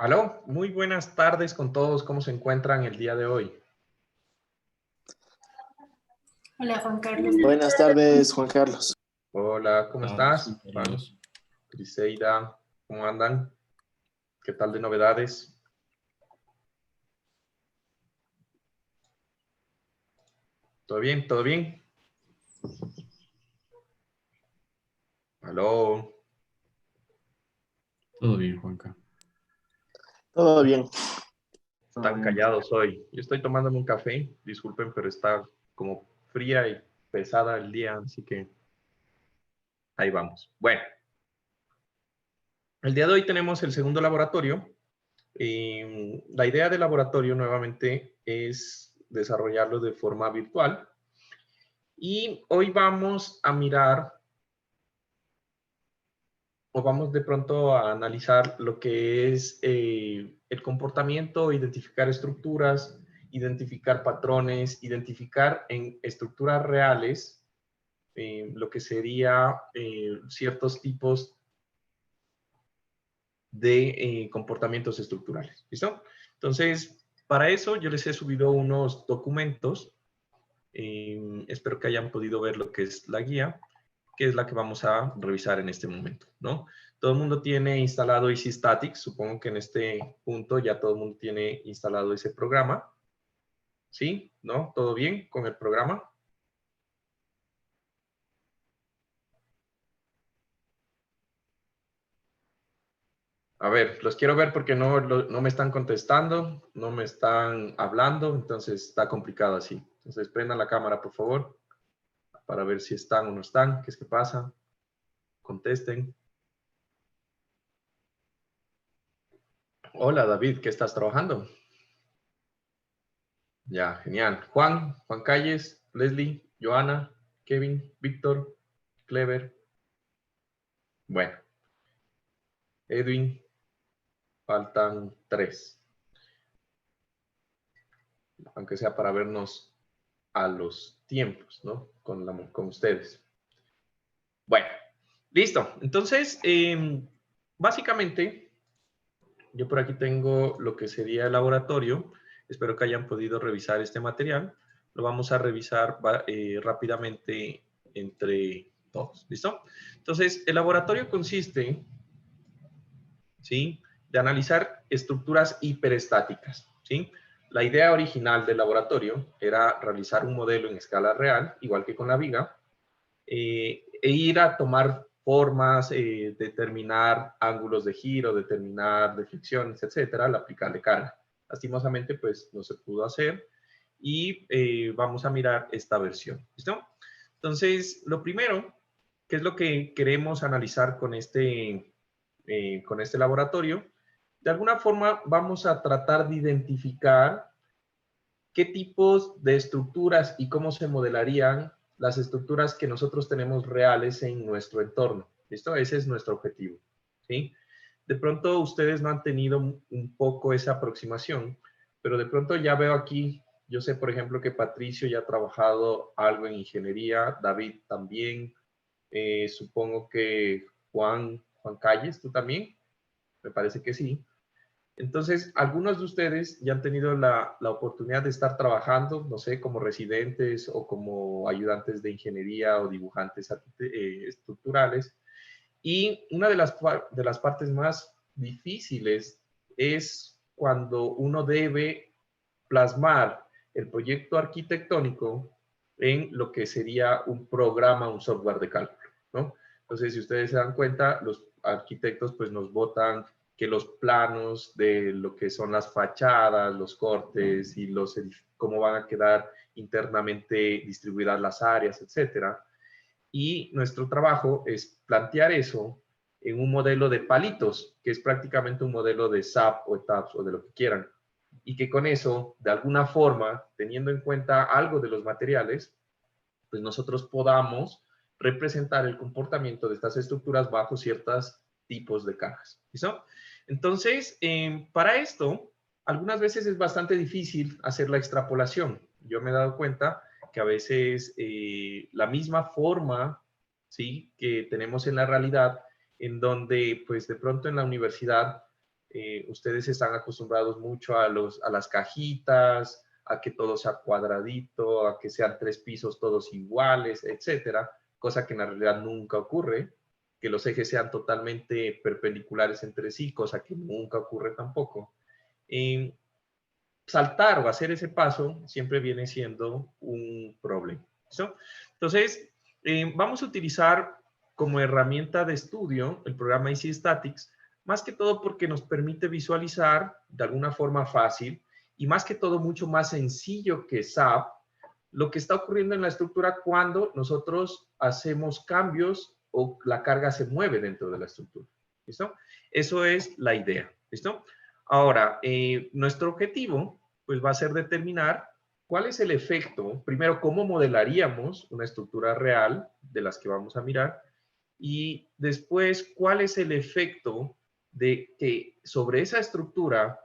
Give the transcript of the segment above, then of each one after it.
Aló, muy buenas tardes con todos. ¿Cómo se encuentran el día de hoy? Hola, Juan Carlos. Buenas tardes, Juan Carlos. Hola, ¿cómo estás? Juan, Carlos. Griseida, ¿cómo andan? ¿Qué tal de novedades? ¿Todo bien? ¿Todo bien? Aló. Todo bien, Juanca. Todo bien. Están callados hoy. Yo estoy tomándome un café, disculpen, pero está como fría y pesada el día, así que ahí vamos. Bueno, el día de hoy tenemos el segundo laboratorio. La idea del laboratorio nuevamente es desarrollarlo de forma virtual. Y hoy vamos a mirar o vamos de pronto a analizar lo que es el comportamiento, identificar estructuras, identificar patrones, identificar en estructuras reales lo que sería ciertos tipos de comportamientos estructurales. ¿Listo? Entonces, para eso yo les he subido unos documentos. Espero que hayan podido ver lo que es la guía, que es la que vamos a revisar en este momento, ¿no? Todo el mundo tiene instalado Easy Static, supongo que en este punto ya todo el mundo tiene instalado ese programa, ¿sí? ¿No? ¿Todo bien con el programa? A ver, los quiero ver porque no me están contestando, no me están hablando, entonces está complicado así. Entonces prendan la cámara, por favor, para ver si están o no están, qué es que pasa. Contesten. Hola, David, ¿qué estás trabajando? Ya, genial. Juan Calles, Leslie, Joana, Kevin, Víctor, Clever. Bueno, Edwin, faltan 3. Aunque sea para vernos a los tiempos, ¿no? Con ustedes. Bueno, listo. Entonces, básicamente, yo por aquí tengo lo que sería el laboratorio. Espero que hayan podido revisar este material. Lo vamos a revisar rápidamente entre todos. ¿Listo? Entonces, el laboratorio consiste, ¿sí?, de analizar estructuras hiperestáticas, ¿sí? La idea original del laboratorio era realizar un modelo en escala real, igual que con la viga, e ir a tomar formas, determinar ángulos de giro, determinar deflecciones, etcétera, al aplicarle carga. Lastimosamente, pues, no se pudo hacer y vamos a mirar esta versión. ¿Listo? Entonces, lo primero, ¿qué es lo que queremos analizar con este laboratorio? De alguna forma, vamos a tratar de identificar qué tipos de estructuras y cómo se modelarían las estructuras que nosotros tenemos reales en nuestro entorno. ¿Listo? Ese es nuestro objetivo. ¿Sí? De pronto ustedes no han tenido un poco esa aproximación, pero de pronto ya veo aquí, yo sé por ejemplo que Patricio ya ha trabajado algo en ingeniería, David también, supongo que Juan Calles, ¿tú también? Me parece que sí. Entonces, algunos de ustedes ya han tenido la oportunidad de estar trabajando, no sé, como residentes o como ayudantes de ingeniería o dibujantes estructurales. Y una de las partes más difíciles es cuando uno debe plasmar el proyecto arquitectónico en lo que sería un programa, un software de cálculo, ¿no? Entonces, si ustedes se dan cuenta, arquitectos pues nos botan que los planos de lo que son las fachadas, los cortes y cómo van a quedar internamente distribuidas las áreas, etcétera. Y nuestro trabajo es plantear eso en un modelo de palitos, que es prácticamente un modelo de SAP o TAPS o de lo que quieran. Y que con eso, de alguna forma, teniendo en cuenta algo de los materiales, pues nosotros podamos representar el comportamiento de estas estructuras bajo ciertos tipos de cargas. ¿Listo? Entonces, para esto, algunas veces es bastante difícil hacer la extrapolación. Yo me he dado cuenta que a veces la misma forma, ¿sí?, que tenemos en la realidad, en donde pues de pronto en la universidad ustedes están acostumbrados mucho a las cajitas, a que todo sea cuadradito, a que sean 3 pisos todos iguales, etcétera, cosa que en la realidad nunca ocurre, que los ejes sean totalmente perpendiculares entre sí, cosa que nunca ocurre tampoco. Saltar o hacer ese paso siempre viene siendo un problema. ¿Listo? Entonces, vamos a utilizar como herramienta de estudio el programa Easy Statics, más que todo porque nos permite visualizar de alguna forma fácil y más que todo mucho más sencillo que SAP lo que está ocurriendo en la estructura cuando nosotros hacemos cambios o la carga se mueve dentro de la estructura. ¿Listo? Eso es la idea. ¿Listo? Ahora, nuestro objetivo pues va a ser determinar cuál es el efecto, primero, cómo modelaríamos una estructura real de las que vamos a mirar y después, cuál es el efecto de que sobre esa estructura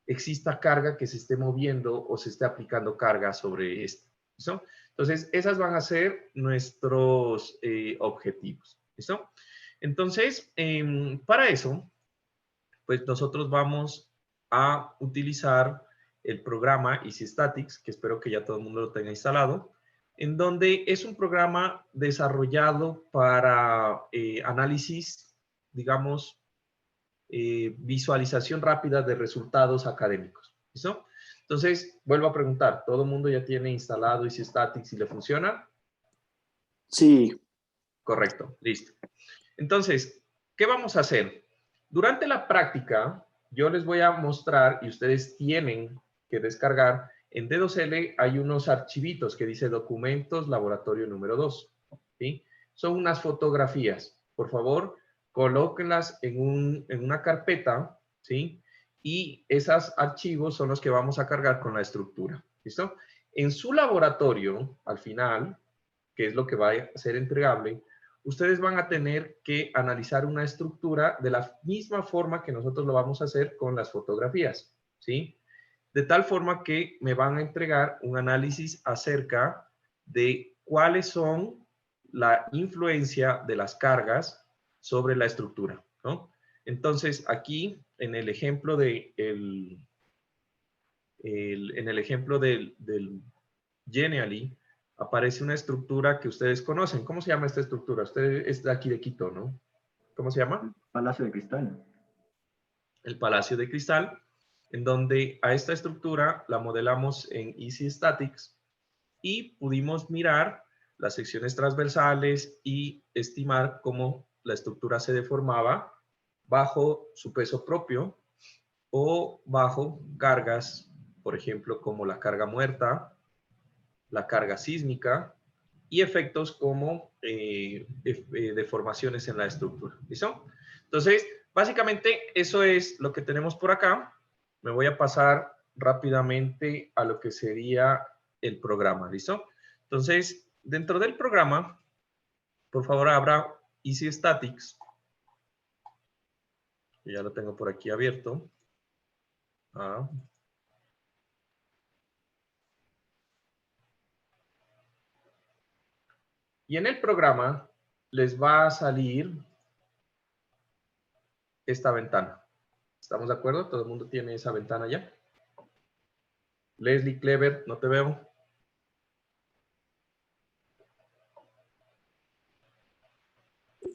exista carga que se esté moviendo o se esté aplicando carga sobre esta. ¿Listo? Entonces, esas van a ser nuestros objetivos. ¿Listo? Entonces, para eso, pues nosotros vamos a utilizar el programa Easy Statics, que espero que ya todo el mundo lo tenga instalado, en donde es un programa desarrollado para análisis, digamos, visualización rápida de resultados académicos. ¿Listo? Entonces, vuelvo a preguntar, ¿todo el mundo ya tiene instalado Easy Statics y le funciona? Sí. Correcto, listo. Entonces, ¿qué vamos a hacer? Durante la práctica, yo les voy a mostrar y ustedes tienen que descargar. En D2L hay unos archivitos que dice documentos laboratorio número 2. ¿Sí? Son unas fotografías. Por favor, colóquenlas en una carpeta, ¿sí? Y esos archivos son los que vamos a cargar con la estructura. ¿Listo? En su laboratorio, al final, que es lo que va a ser entregable, ustedes van a tener que analizar una estructura de la misma forma que nosotros lo vamos a hacer con las fotografías, ¿sí? De tal forma que me van a entregar un análisis acerca de cuáles son la influencia de las cargas sobre la estructura, ¿no? Entonces, aquí, en el ejemplo en el ejemplo del Genially, aparece una estructura que ustedes conocen. ¿Cómo se llama esta estructura? Usted es de aquí de Quito, ¿no? ¿Cómo se llama? Palacio de Cristal. El Palacio de Cristal, en donde a esta estructura la modelamos en Easy Statics y pudimos mirar las secciones transversales y estimar cómo la estructura se deformaba bajo su peso propio o bajo cargas, por ejemplo, como la carga muerta, la carga sísmica y efectos como deformaciones en la estructura. ¿Listo? Entonces, básicamente eso es lo que tenemos por acá. Me voy a pasar rápidamente a lo que sería el programa. ¿Listo? Entonces, dentro del programa, por favor, abra Easy Statics. Ya lo tengo por aquí abierto. Y en el programa les va a salir esta ventana. ¿Estamos de acuerdo? ¿Todo el mundo tiene esa ventana ya? Leslie, Clever, no te veo.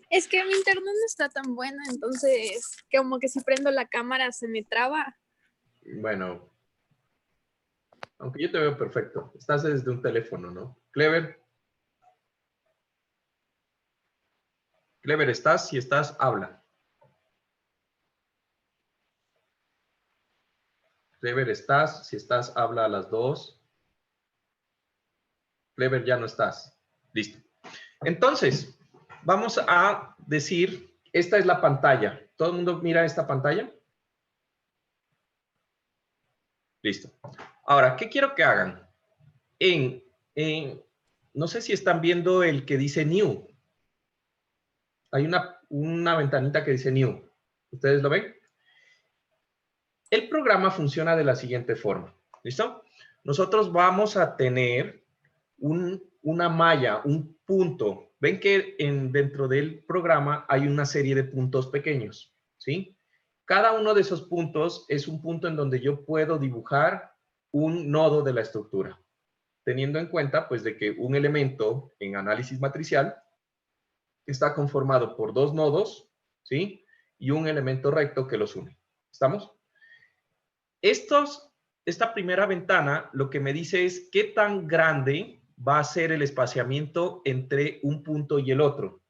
Es que mi internet no está tan bueno, entonces como que si prendo la cámara se me traba. Bueno, aunque yo te veo perfecto. Estás desde un teléfono, ¿no? Clever. Clever, ¿estás? Si estás, habla. Clever, ¿estás? Si estás, habla a las 2. Clever, ya no estás. Listo. Entonces, vamos a decir, esta es la pantalla. ¿Todo el mundo mira esta pantalla? Listo. Ahora, ¿qué quiero que hagan? No sé si están viendo el que dice New. Hay una ventanita que dice New. ¿Ustedes lo ven? El programa funciona de la siguiente forma. ¿Listo? Nosotros vamos a tener una malla, un punto. Ven que dentro del programa hay una serie de puntos pequeños, ¿sí? Cada uno de esos puntos es un punto en donde yo puedo dibujar un nodo de la estructura, teniendo en cuenta, pues, de que un elemento en análisis matricial está conformado por dos nodos, ¿sí? Y un elemento recto que los une. ¿Estamos? Esta primera ventana lo que me dice es qué tan grande va a ser el espaciamiento entre un punto y el otro.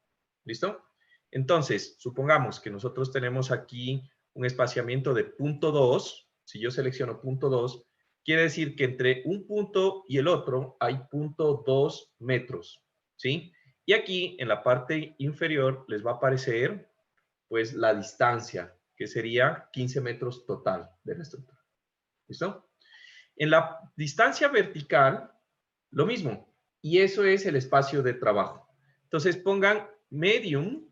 ¿Listo? Entonces, supongamos que nosotros tenemos aquí un espaciamiento de 0.2. Si yo selecciono 0.2, quiere decir que entre un punto y el otro hay 0.2 metros. ¿Sí? Y aquí, en la parte inferior, les va a aparecer, pues, la distancia, que sería 15 metros total de la estructura. ¿Listo? En la distancia vertical, lo mismo. Y eso es el espacio de trabajo. Entonces pongan medium.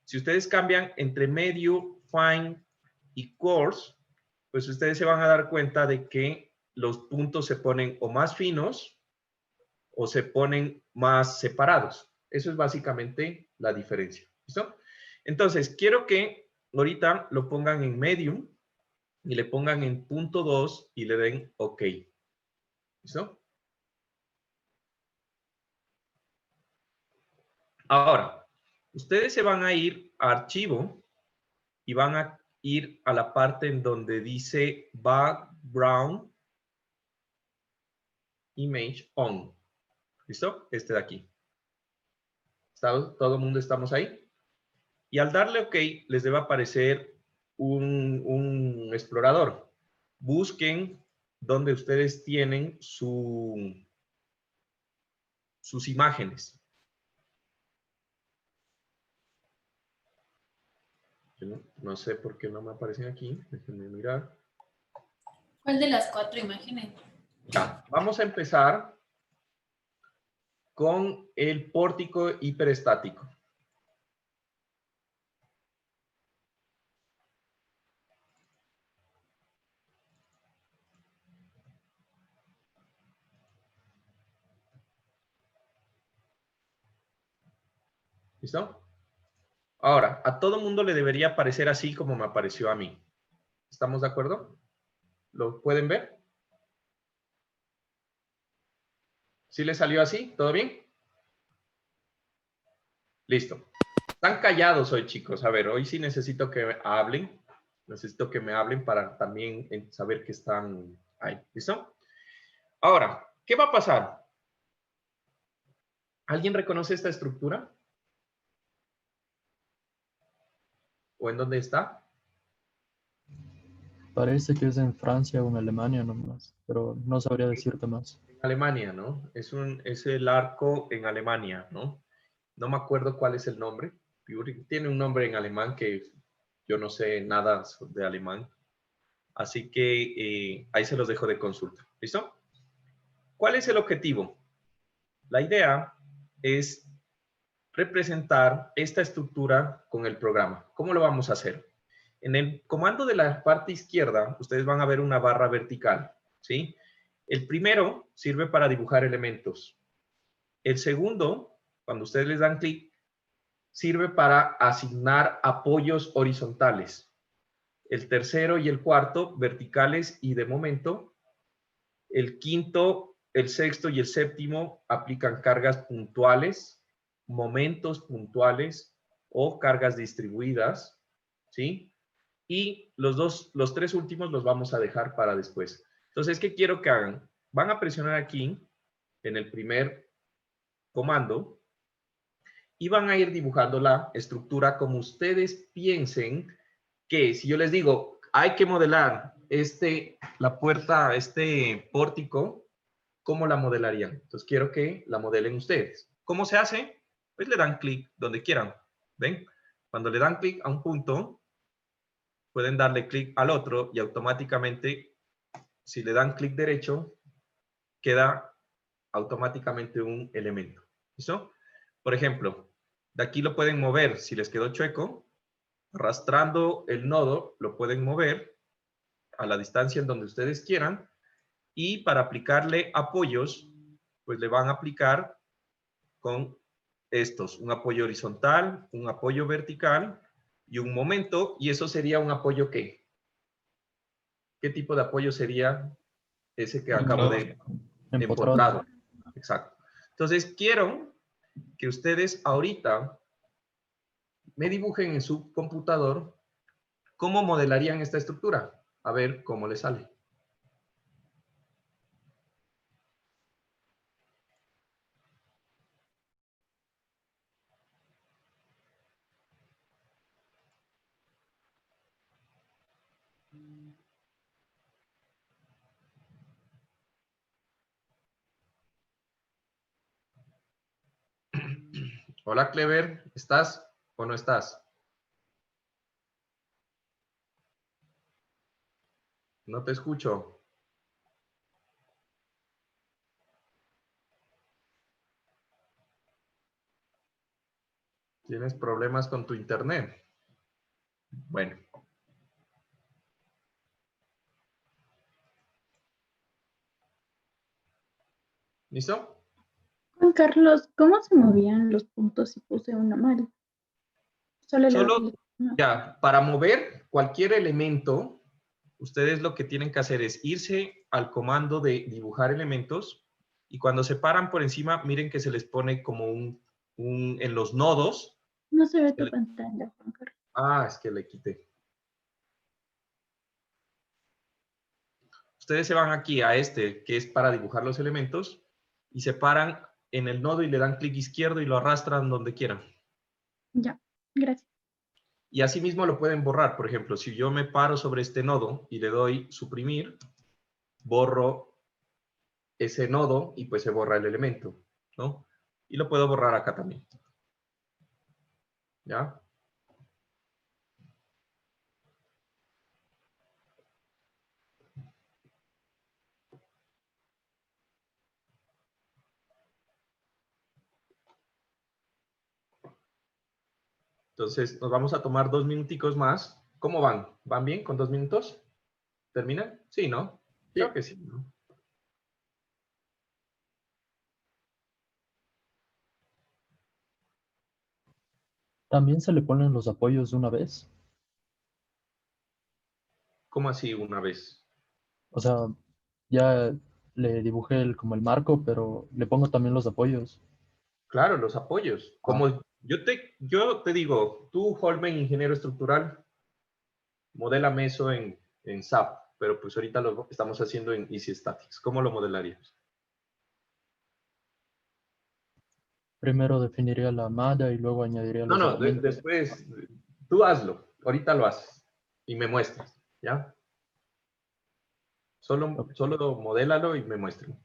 Si ustedes cambian entre medium, fine y coarse, pues ustedes se van a dar cuenta de que los puntos se ponen o más finos o se ponen más separados. Eso es básicamente la diferencia. ¿Listo? Entonces, quiero que ahorita lo pongan en medium y le pongan en 0.2 y le den OK. ¿Listo? Ahora, ustedes se van a ir a archivo y van a ir a la parte en donde dice background image on. ¿Listo? Este de aquí. ¿Todo el mundo estamos ahí? Y al darle OK, les debe aparecer un explorador. Busquen donde ustedes tienen sus imágenes. No sé por qué no me aparecen aquí. Déjenme mirar. ¿Cuál de las 4 imágenes? Ya, vamos a empezar con el pórtico hiperestático. ¿Listo? Ahora, a todo mundo le debería aparecer así como me apareció a mí. ¿Estamos de acuerdo? ¿Lo pueden ver? ¿Sí le salió así? ¿Todo bien? Listo. Están callados hoy, chicos. A ver, hoy sí necesito que hablen. Necesito que me hablen para también saber que están ahí. ¿Listo? Ahora, ¿qué va a pasar? ¿Alguien reconoce esta estructura? ¿O en dónde está? Parece que es en Francia o en Alemania nomás, pero no sabría decirte más. En Alemania, ¿no? Es el arco en Alemania, ¿no? No me acuerdo cuál es el nombre. Tiene un nombre en alemán que yo no sé nada de alemán. Así que ahí se los dejo de consulta. ¿Listo? ¿Cuál es el objetivo? La idea es representar esta estructura con el programa. ¿Cómo lo vamos a hacer? En el comando de la parte izquierda, ustedes van a ver una barra vertical, ¿sí? El primero sirve para dibujar elementos. El segundo, cuando ustedes les dan clic, sirve para asignar apoyos horizontales. El tercero y el cuarto, verticales y de momento. El quinto, el sexto y el séptimo aplican cargas puntuales, momentos puntuales o cargas distribuidas, ¿sí? Y los tres últimos los vamos a dejar para después. Entonces, ¿qué quiero que hagan? Van a presionar aquí, en el primer comando, y van a ir dibujando la estructura como ustedes piensen que, si yo les digo, hay que modelar la puerta, este pórtico, ¿cómo la modelarían? Entonces quiero que la modelen ustedes. ¿Cómo se hace? Pues le dan clic donde quieran. ¿Ven? Cuando le dan clic a un punto, pueden darle clic al otro y automáticamente, si le dan clic derecho, queda automáticamente un elemento. ¿Listo? Por ejemplo, de aquí lo pueden mover si les quedó chueco. Arrastrando el nodo, lo pueden mover a la distancia en donde ustedes quieran. Y para aplicarle apoyos, pues le van a aplicar con estos, un apoyo horizontal, un apoyo vertical y un momento. Y eso sería un apoyo ¿qué? ¿Qué tipo de apoyo sería ese que acabo de Empotrado. empotrado? Exacto. Entonces, quiero que ustedes ahorita me dibujen en su computador cómo modelarían esta estructura. A ver cómo les sale. Hola, Clever. ¿Estás o no estás? No te escucho. ¿Tienes problemas con tu internet? Bueno. ¿Listo? Juan Carlos, ¿cómo se movían los puntos si puse una mal? Solo le doy Solo, clic. No. ya, para mover cualquier elemento, ustedes lo que tienen que hacer es irse al comando de dibujar elementos y cuando se paran por encima, miren que se les pone como en los nodos. No se ve tu pantalla, Juan Carlos. Ah, es que le quité. Ustedes se van aquí a este, que es para dibujar los elementos, y se paran en el nodo y le dan clic izquierdo y lo arrastran donde quieran. Ya, gracias. Y asimismo lo pueden borrar. Por ejemplo, si yo me paro sobre este nodo y le doy suprimir, borro ese nodo y pues se borra el elemento, ¿no? Y lo puedo borrar acá también. ¿Ya? Entonces, nos vamos a tomar 2 minuticos más. ¿Cómo van? ¿Van bien con 2 minutos? ¿Terminan? Sí, ¿no? Creo que sí, ¿no? También se le ponen los apoyos de una vez. ¿Cómo así una vez? O sea, ya le dibujé como el marco, pero le pongo también los apoyos. Claro, los apoyos. Ah, Como yo te digo, tú, Holmen, ingeniero estructural, modélame eso en SAP, pero pues ahorita lo estamos haciendo en Easy Statics. ¿Cómo lo modelarías? primero definiría la malla y luego añadiría No, los no, elementos. después, tú hazlo, ahorita lo haces y me muestras, ¿ya? Solo, Ok. solo modélalo y me muestren.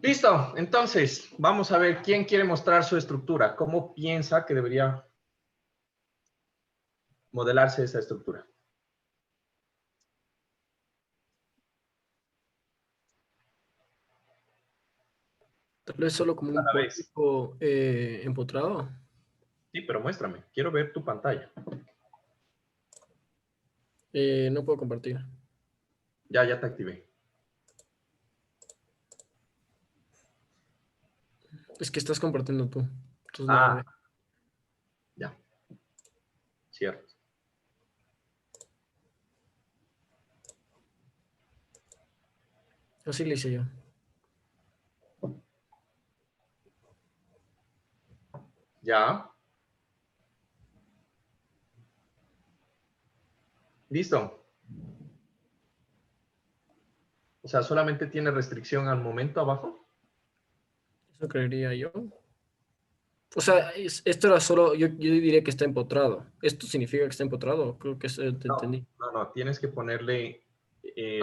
Listo, entonces vamos a ver quién quiere mostrar su estructura. ¿Cómo piensa que debería modelarse esa estructura? Tal vez solo como un A la vez. pórtico empotrado. Sí, pero muéstrame. Quiero ver tu pantalla. No puedo compartir. Ya te activé. Es que estás compartiendo tú. Entonces no Ah, lo ve. ya. Cierto. Así le hice yo. Ya. Listo. O sea, solamente tiene restricción al momento abajo. Eso creería yo. O sea, esto era solo, yo diría que está empotrado. ¿Esto significa que está empotrado? Creo que eso te entendí. No, tienes que ponerle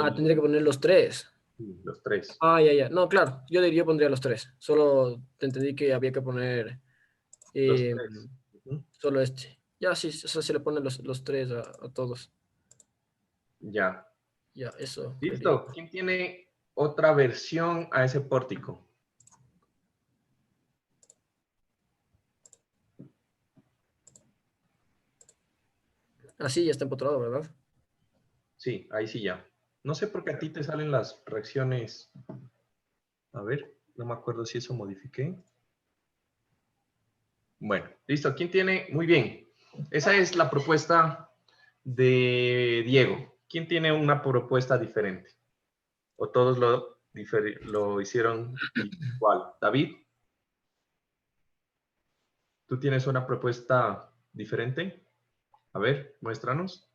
Ah, tendría que poner los tres. los tres. Ah, ya. No, claro, yo pondría los tres. Solo te entendí que había que poner Los eh, tres. Ujú. solo este. Ya, sí, o sea, se le ponen los tres a todos. Ya. Ya, eso creería. Listo. ¿Quién tiene otra versión a ese pórtico? Así ya está empotrado, ¿verdad? Sí, ahí sí ya. No sé por qué a ti te salen las reacciones. A ver, no me acuerdo si eso modifiqué. Bueno, listo. ¿Quién tiene? Muy bien. Esa es la propuesta de Diego. ¿Quién tiene una propuesta diferente? ¿O todos lo hicieron igual? David, ¿tú tienes una propuesta diferente? A ver, muéstranos.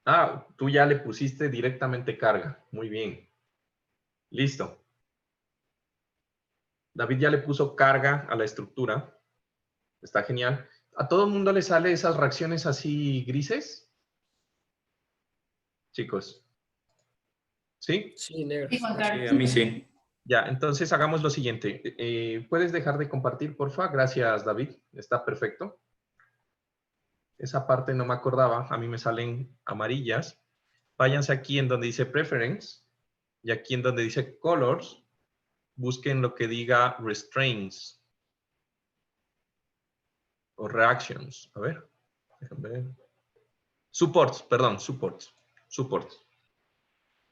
Ah, tú ya le pusiste directamente carga. Muy bien. Listo. David ya le puso carga a la estructura. Está genial. ¿A todo el mundo le sale esas reacciones así grises? Chicos. ¿Sí? Sí, negro. Sí, Juan Sí, Carlos. a mí sí. Ya, entonces hagamos lo siguiente. ¿Puedes dejar de compartir, porfa? Gracias, David. Está perfecto. Esa parte no me acordaba. A mí me salen amarillas. Váyanse aquí en donde dice Preference y aquí en donde dice Colors. Busquen lo que diga Restraints o Reactions. A ver, déjame ver. Supports, perdón, supports. Supports.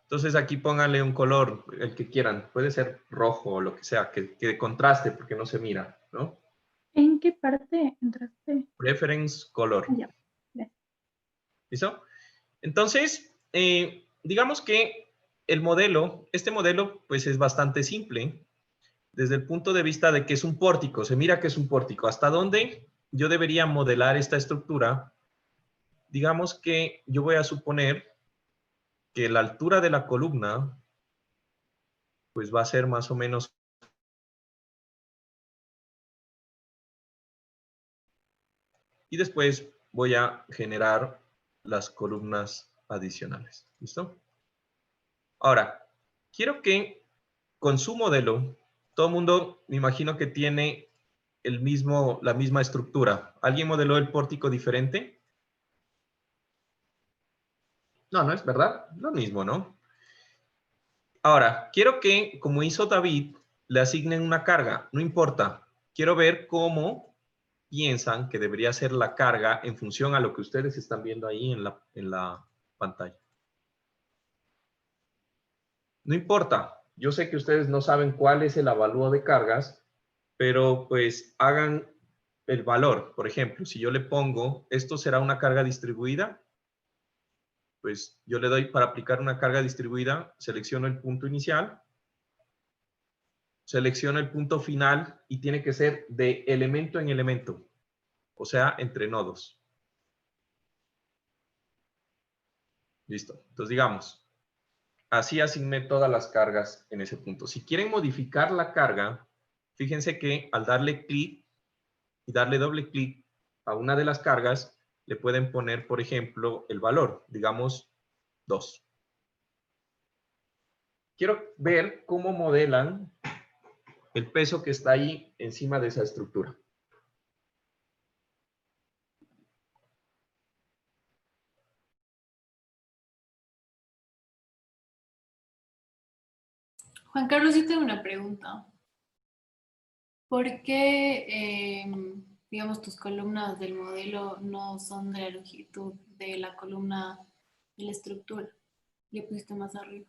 Entonces aquí pónganle un color, el que quieran. Puede ser rojo o lo que sea, que contraste porque no se mira, ¿no? ¿En qué parte entraste? Preference color. Ah, ya. Gracias. ¿Listo? Entonces, digamos que este modelo, pues es bastante simple desde el punto de vista de que es un pórtico. Se mira que es un pórtico. ¿Hasta dónde yo debería modelar esta estructura? Digamos que yo voy a suponer que la altura de la columna, pues va a ser más o menos. Y después voy a generar las columnas adicionales. ¿Listo? Ahora, quiero que con su modelo, todo el mundo, me imagino que tiene la misma estructura. ¿Alguien modeló el pórtico diferente? No, no es verdad. Lo mismo, ¿no? Ahora, quiero que, como hizo David, le asignen una carga. No importa. Quiero ver cómo piensan que debería ser la carga en función a lo que ustedes están viendo ahí en la pantalla. No importa. Yo sé que ustedes no saben cuál es el avalúo de cargas, pero pues hagan el valor. Por ejemplo, si yo le pongo, esto será una carga distribuida, pues yo le doy para aplicar una carga distribuida, selecciono el punto inicial, selecciono el punto final y tiene que ser de elemento en elemento, o sea, entre nodos. Listo. Entonces, digamos, así asigné todas las cargas en ese punto. Si quieren modificar la carga, Fíjense que al darle clic y darle doble clic a una de las cargas, le pueden poner, por ejemplo, el valor, digamos 2. Quiero ver cómo modelan el peso que está ahí encima de esa estructura. Juan Carlos, yo tengo una pregunta. ¿Por qué, digamos, tus columnas del modelo no son de la longitud de la columna de la estructura? Le pusiste más arriba.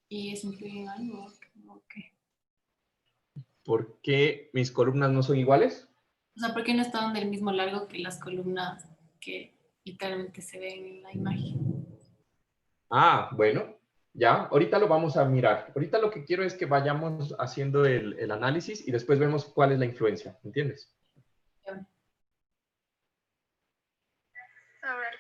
¿Y eso influye en algo? ¿O qué? ¿Por qué mis columnas no son iguales? O sea, ¿por qué no estaban del mismo largo que las columnas que literalmente se ven en la imagen? Ah, bueno, ya, ahorita lo vamos a mirar. Ahorita lo que quiero es que vayamos haciendo el análisis y después vemos cuál es la influencia, ¿entiendes? Ya. A ver.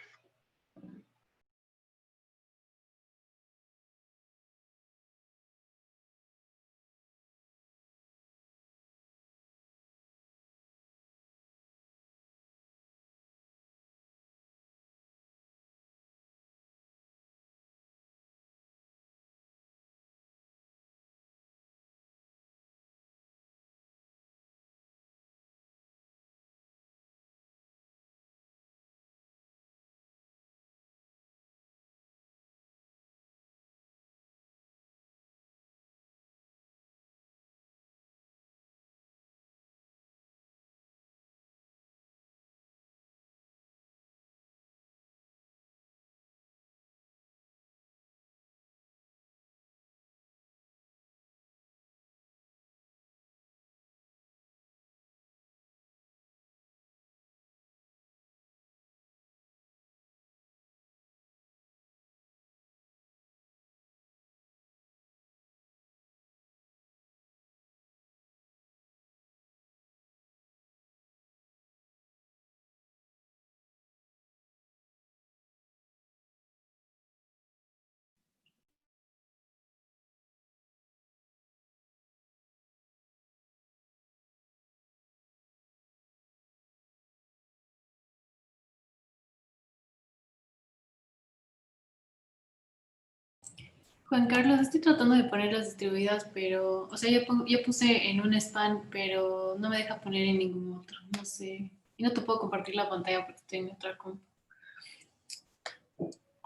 Juan Carlos, estoy tratando de ponerlas distribuidas, pero, o sea, yo puse en un span, pero no me deja poner en ningún otro, no sé. Y no te puedo compartir la pantalla porque estoy en otra compu.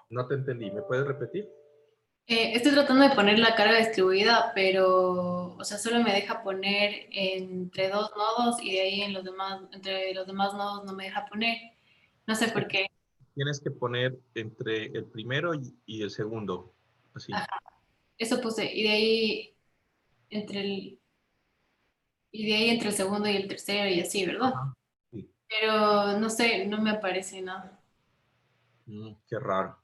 No te entendí, ¿me puedes repetir? Estoy tratando de poner la carga distribuida, pero, o sea, solo me deja poner entre dos nodos y de ahí en los demás, entre los demás nodos no me deja poner. No sé por qué. Tienes que poner entre el primero y el segundo, así. Ajá, eso puse. Y de ahí entre el, y de ahí entre el segundo y el tercero y así, ¿verdad? Ajá, sí. Pero no sé, no me aparece nada. Qué raro.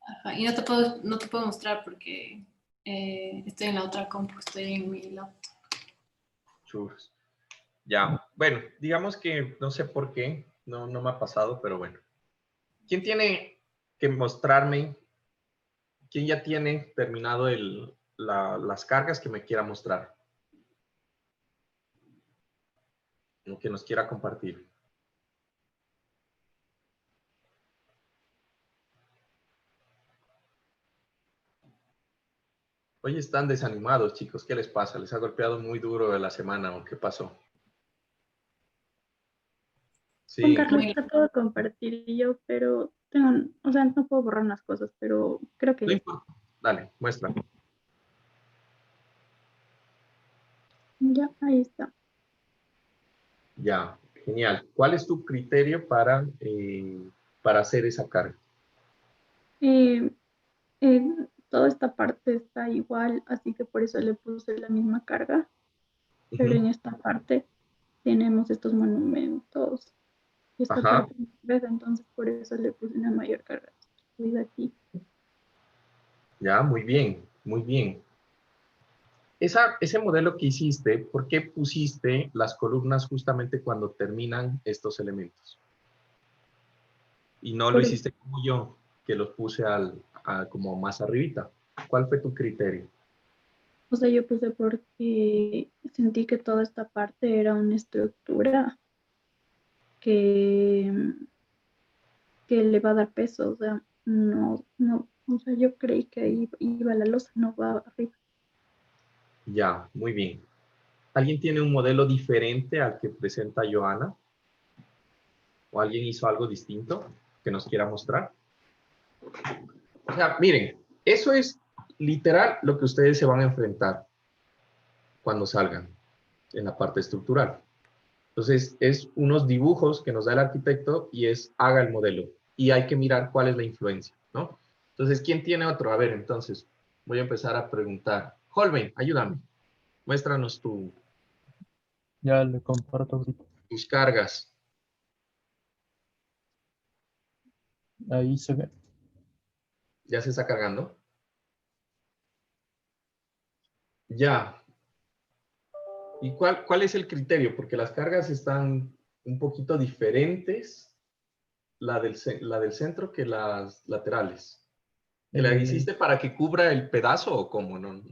Ajá, y no te puedo mostrar porque estoy en la otra compu, estoy en mi laptop. Churros. Ya, bueno, digamos que no sé por qué, no me ha pasado, pero bueno. ¿Quién tiene que mostrarme? ¿Quién ya tiene terminado las cargas que me quiera mostrar? O que nos quiera compartir. Hoy están desanimados, chicos. ¿Qué les pasa? ¿Les ha golpeado muy duro de la semana o qué pasó? Juan Sí, Carlos, te puedo compartir yo, pero tengo, o sea, no puedo borrar unas cosas, pero creo que no ya está. importa. Dale, muestra. Ya, ahí está. Ya, genial. ¿Cuál es tu criterio para hacer esa carga? Eh, eh, Toda esta parte está igual, así que por eso le puse la misma carga, pero en Ujú. esta parte tenemos estos monumentos y esta Ajá, parte ¿ves? Entonces por eso le puse una mayor carga distribuida aquí. ya, muy bien, muy bien. Ese modelo que hiciste, ¿por qué pusiste las columnas justamente cuando terminan estos elementos? Y no lo Por, hiciste como yo, que los puse como más arribita. ¿Cuál fue tu criterio? O sea, yo puse porque sentí que toda esta parte era una estructura que, que le va a dar peso. O sea, o sea, yo creí que iba la losa, no va arriba. Ya, muy bien. ¿Alguien tiene un modelo diferente al que presenta Joana? ¿O alguien hizo algo distinto que nos quiera mostrar? O sea, miren, eso es literal lo que ustedes se van a enfrentar cuando salgan en la parte estructural. Entonces, es unos dibujos que nos da el arquitecto y es haga el modelo. Y hay que mirar cuál es la influencia, ¿no? Entonces, ¿quién tiene otro? A ver, entonces, voy a empezar a preguntar. Holbein, ayúdame. Muéstranos Ya le comparto ahorita. tus cargas. Ahí se ve. ¿Ya se está cargando? Ya. ¿Y cuál es el criterio? Porque las cargas están un poquito diferentes, la del centro que las laterales. ¿Que la hiciste para que cubra el pedazo o cómo? No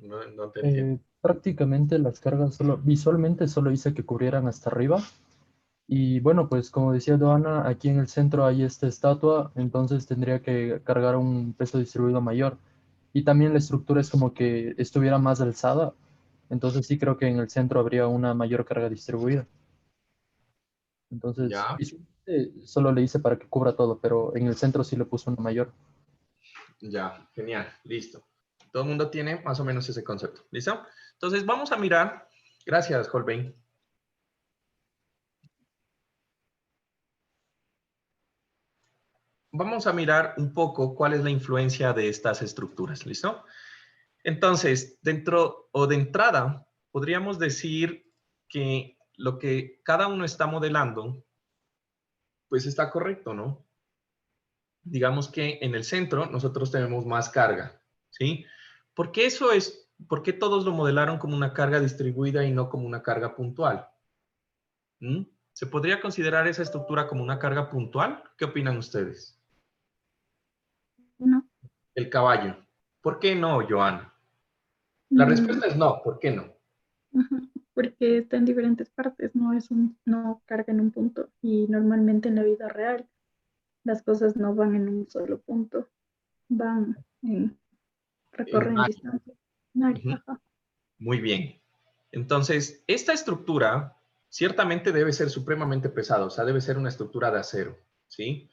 te entiendo. Prácticamente las cargas visualmente solo hice que cubrieran hasta arriba. Y bueno, pues como decía Doana, aquí en el centro hay esta estatua, entonces tendría que cargar un peso distribuido mayor. Y también la estructura es como que estuviera más alzada, entonces sí creo que en el centro habría una mayor carga distribuida. Entonces, Ya, visualmente solo le hice para que cubra todo, pero en el centro sí le puse una mayor. ya, genial, listo. Todo el mundo tiene más o menos ese concepto, ¿listo? Entonces vamos a mirar, gracias Holbein. Vamos a mirar un poco cuál es la influencia de estas estructuras, ¿listo? Entonces, dentro o de entrada, podríamos decir que lo que cada uno está modelando, pues está correcto, ¿no? Digamos que en el centro nosotros tenemos más carga, ¿sí? ¿Por qué por qué todos lo modelaron como una carga distribuida y no como una carga puntual? ¿Mm? ¿Se podría considerar esa estructura como una carga puntual? ¿Qué opinan ustedes? ¿No? El caballo. ¿Por qué no, Joana? La Mm, respuesta es no, ¿por qué no? ajá, porque está en diferentes partes, no carga en un punto. Y normalmente en la vida real las cosas no van en un solo punto, En recorren área. distancia. Ujú. Ajá. Muy bien. Entonces, esta estructura ciertamente debe ser supremamente pesada, o sea, debe ser una estructura de acero, ¿sí?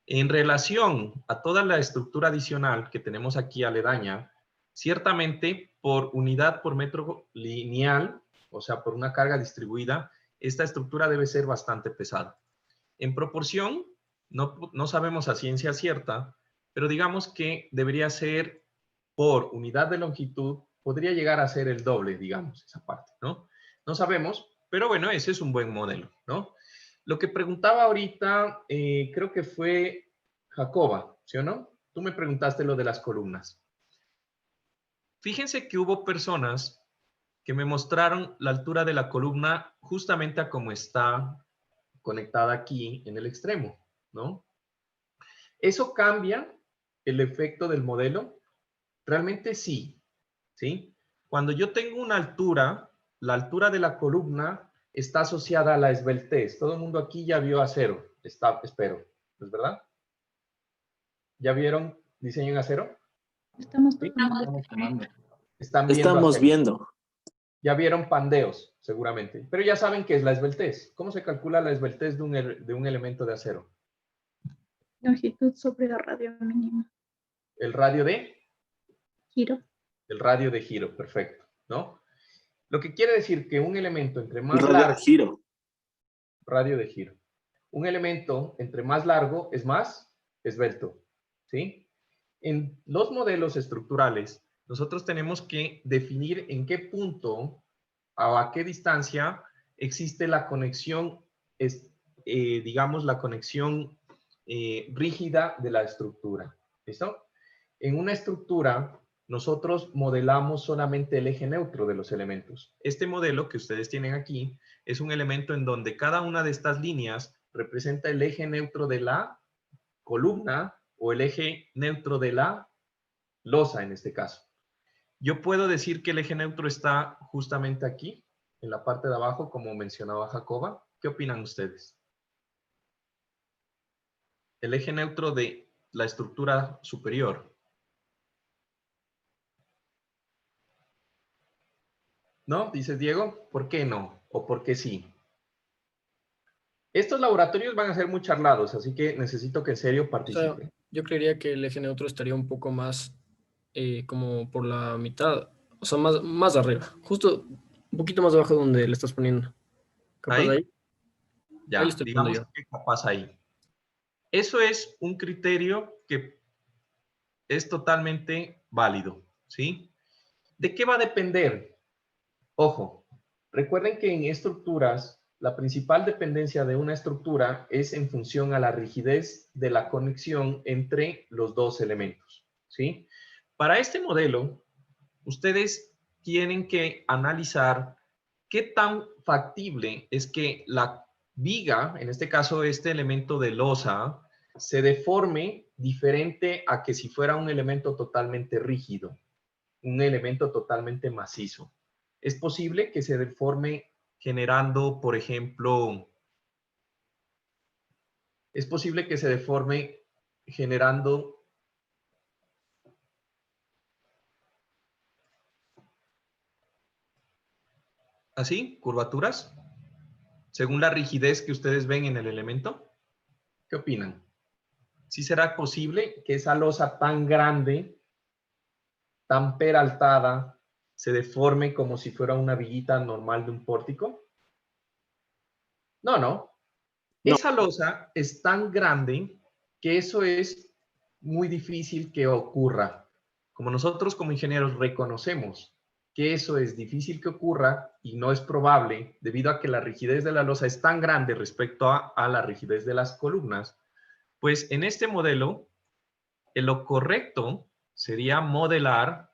En relación a toda la estructura adicional que tenemos aquí aledaña, ciertamente por unidad por metro lineal, o sea, por una carga distribuida, esta estructura debe ser bastante pesada. En proporción, no sabemos a ciencia cierta, pero digamos que debería ser por unidad de longitud, podría llegar a ser el doble, digamos, esa parte, ¿no? No sabemos, pero bueno, ese es un buen modelo, ¿no? Lo que preguntaba ahorita, creo que fue Jacoba, ¿sí o no? Tú me preguntaste lo de las columnas. Fíjense que hubo personas que me mostraron la altura de la columna justamente a cómo está conectada aquí en el extremo, ¿no? ¿Eso cambia el efecto del modelo? Realmente sí, ¿sí? Cuando yo tengo una altura, la altura de la columna está asociada a la esbeltez. Todo el mundo aquí ya vio acero, espero, ¿es verdad? ¿Ya vieron diseño en acero? Estamos ¿Sí? tomando. Están viendo Estamos acero. viendo. Ya vieron pandeos, seguramente. Pero ya saben qué es la esbeltez. ¿Cómo se calcula la esbeltez de un elemento de acero? Longitud sobre la radio mínima. El radio de... Giro. El radio de giro, perfecto, ¿no? Lo que quiere decir que un elemento entre El más radio de largo, giro. radio de giro, un elemento entre más largo es más esbelto, ¿sí? En los modelos estructurales, nosotros tenemos que definir en qué punto o a qué distancia existe la conexión, digamos, la conexión rígida de la estructura, ¿listo? En una estructura, nosotros modelamos solamente el eje neutro de los elementos. Este modelo que ustedes tienen aquí es un elemento en donde cada una de estas líneas representa el eje neutro de la columna o el eje neutro de la losa en este caso. Yo puedo decir que el eje neutro está justamente aquí, en la parte de abajo, como mencionaba Jacoba. ¿Qué opinan ustedes? El eje neutro de la estructura superior. ¿No? Dices, Diego, ¿por qué no? ¿O por qué sí? Estos laboratorios van a ser muy charlados, así que necesito que en serio O sea, participen. yo creería que el eje neutro estaría un poco más como por la mitad, o sea, más arriba, justo un poquito más abajo donde le estás poniendo. ¿Capaz de ¿Ahí? ahí? Ahí lo Ya, estoy poniendo digamos yo. que capaz ahí. Eso es un criterio que es totalmente válido, ¿sí? ¿De qué va a depender? Ojo, recuerden que en estructuras, la principal dependencia de una estructura es en función a la rigidez de la conexión entre los dos elementos, ¿sí? Para este modelo, ustedes tienen que analizar qué tan factible es que la viga, en este caso este elemento de losa, se deforme diferente a que si fuera un elemento totalmente rígido, un elemento totalmente macizo. Es posible que se deforme generando, por ejemplo, es posible que se deforme generando así, curvaturas, según la rigidez que ustedes ven en el elemento. ¿Qué opinan? ¿Sí será posible que esa losa tan grande, tan peraltada, se deforme como si fuera una viguita normal de un pórtico? No, no. No. Esa losa es tan grande que eso es muy difícil que ocurra. Como nosotros como ingenieros reconocemos que eso es difícil que ocurra y no es probable debido a que la rigidez de la losa es tan grande respecto a la rigidez de las columnas, pues en este modelo lo correcto sería modelar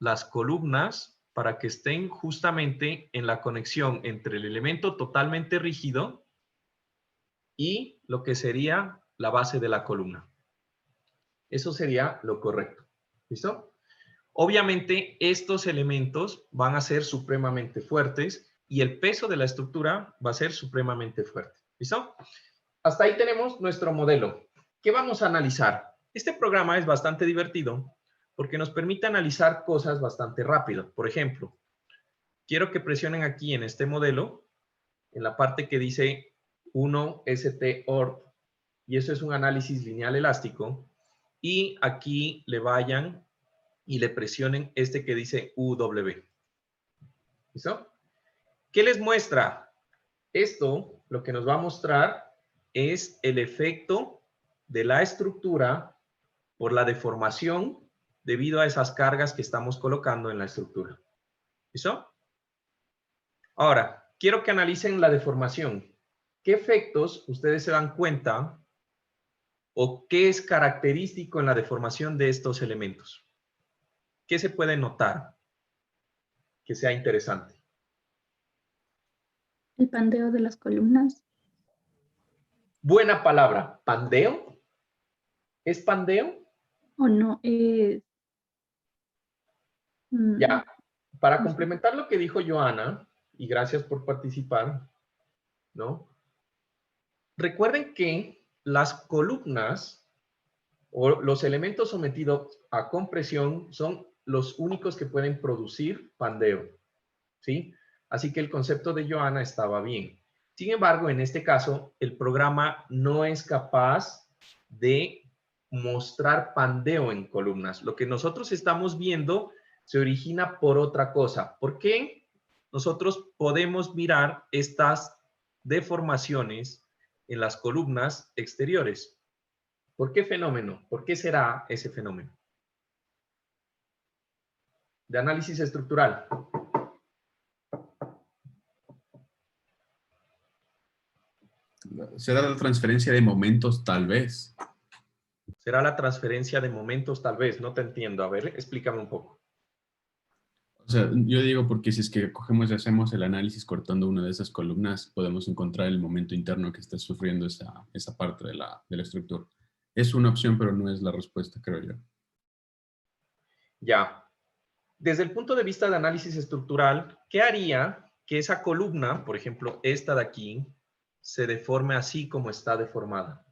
las columnas para que estén justamente en la conexión entre el elemento totalmente rígido y lo que sería la base de la columna. Eso sería lo correcto. ¿Listo? Obviamente, estos elementos van a ser supremamente fuertes y el peso de la estructura va a ser supremamente fuerte. ¿Listo? Hasta ahí tenemos nuestro modelo. ¿Qué vamos a analizar? Este programa es bastante divertido porque nos permite analizar cosas bastante rápido. Por ejemplo, quiero que presionen aquí en este modelo, en la parte que dice 1ST-ORT, y eso es un análisis lineal elástico, y aquí le vayan y le presionen este que dice UW. ¿Listo? ¿Qué les muestra? Esto lo que nos va a mostrar es el efecto de la estructura por la deformación debido a esas cargas que estamos colocando en la estructura. ¿Listo? Ahora, quiero que analicen la deformación. ¿Qué efectos ustedes se dan cuenta o qué es característico en la deformación de estos elementos? ¿Qué se puede notar que sea interesante? El pandeo de las columnas. Buena palabra. ¿Pandeo? ¿Es pandeo? ¿O no es? Ya. Para no sé. complementar lo que dijo Joana, y gracias por participar, ¿no? Recuerden que las columnas o los elementos sometidos a compresión son los únicos que pueden producir pandeo, ¿sí? Así que el concepto de Joana estaba bien. Sin embargo, en este caso, el programa no es capaz de mostrar pandeo en columnas. Lo que nosotros estamos viendo se origina por otra cosa. ¿Por qué? Nosotros podemos mirar estas deformaciones en las columnas exteriores. ¿Por qué fenómeno? ¿Por qué será ese fenómeno? De análisis estructural. Será la transferencia de momentos, tal vez. Será la transferencia de momentos, tal vez. No te entiendo. A ver, explícame un poco. O sea, yo digo porque si es que cogemos y hacemos el análisis cortando una de esas columnas, podemos encontrar el momento interno que está sufriendo esa parte de la estructura. Es una opción, pero no es la respuesta, creo yo. Ya. Desde el punto de vista de análisis estructural, ¿qué haría que esa columna, por ejemplo, esta de aquí, se deforme así como está deformada?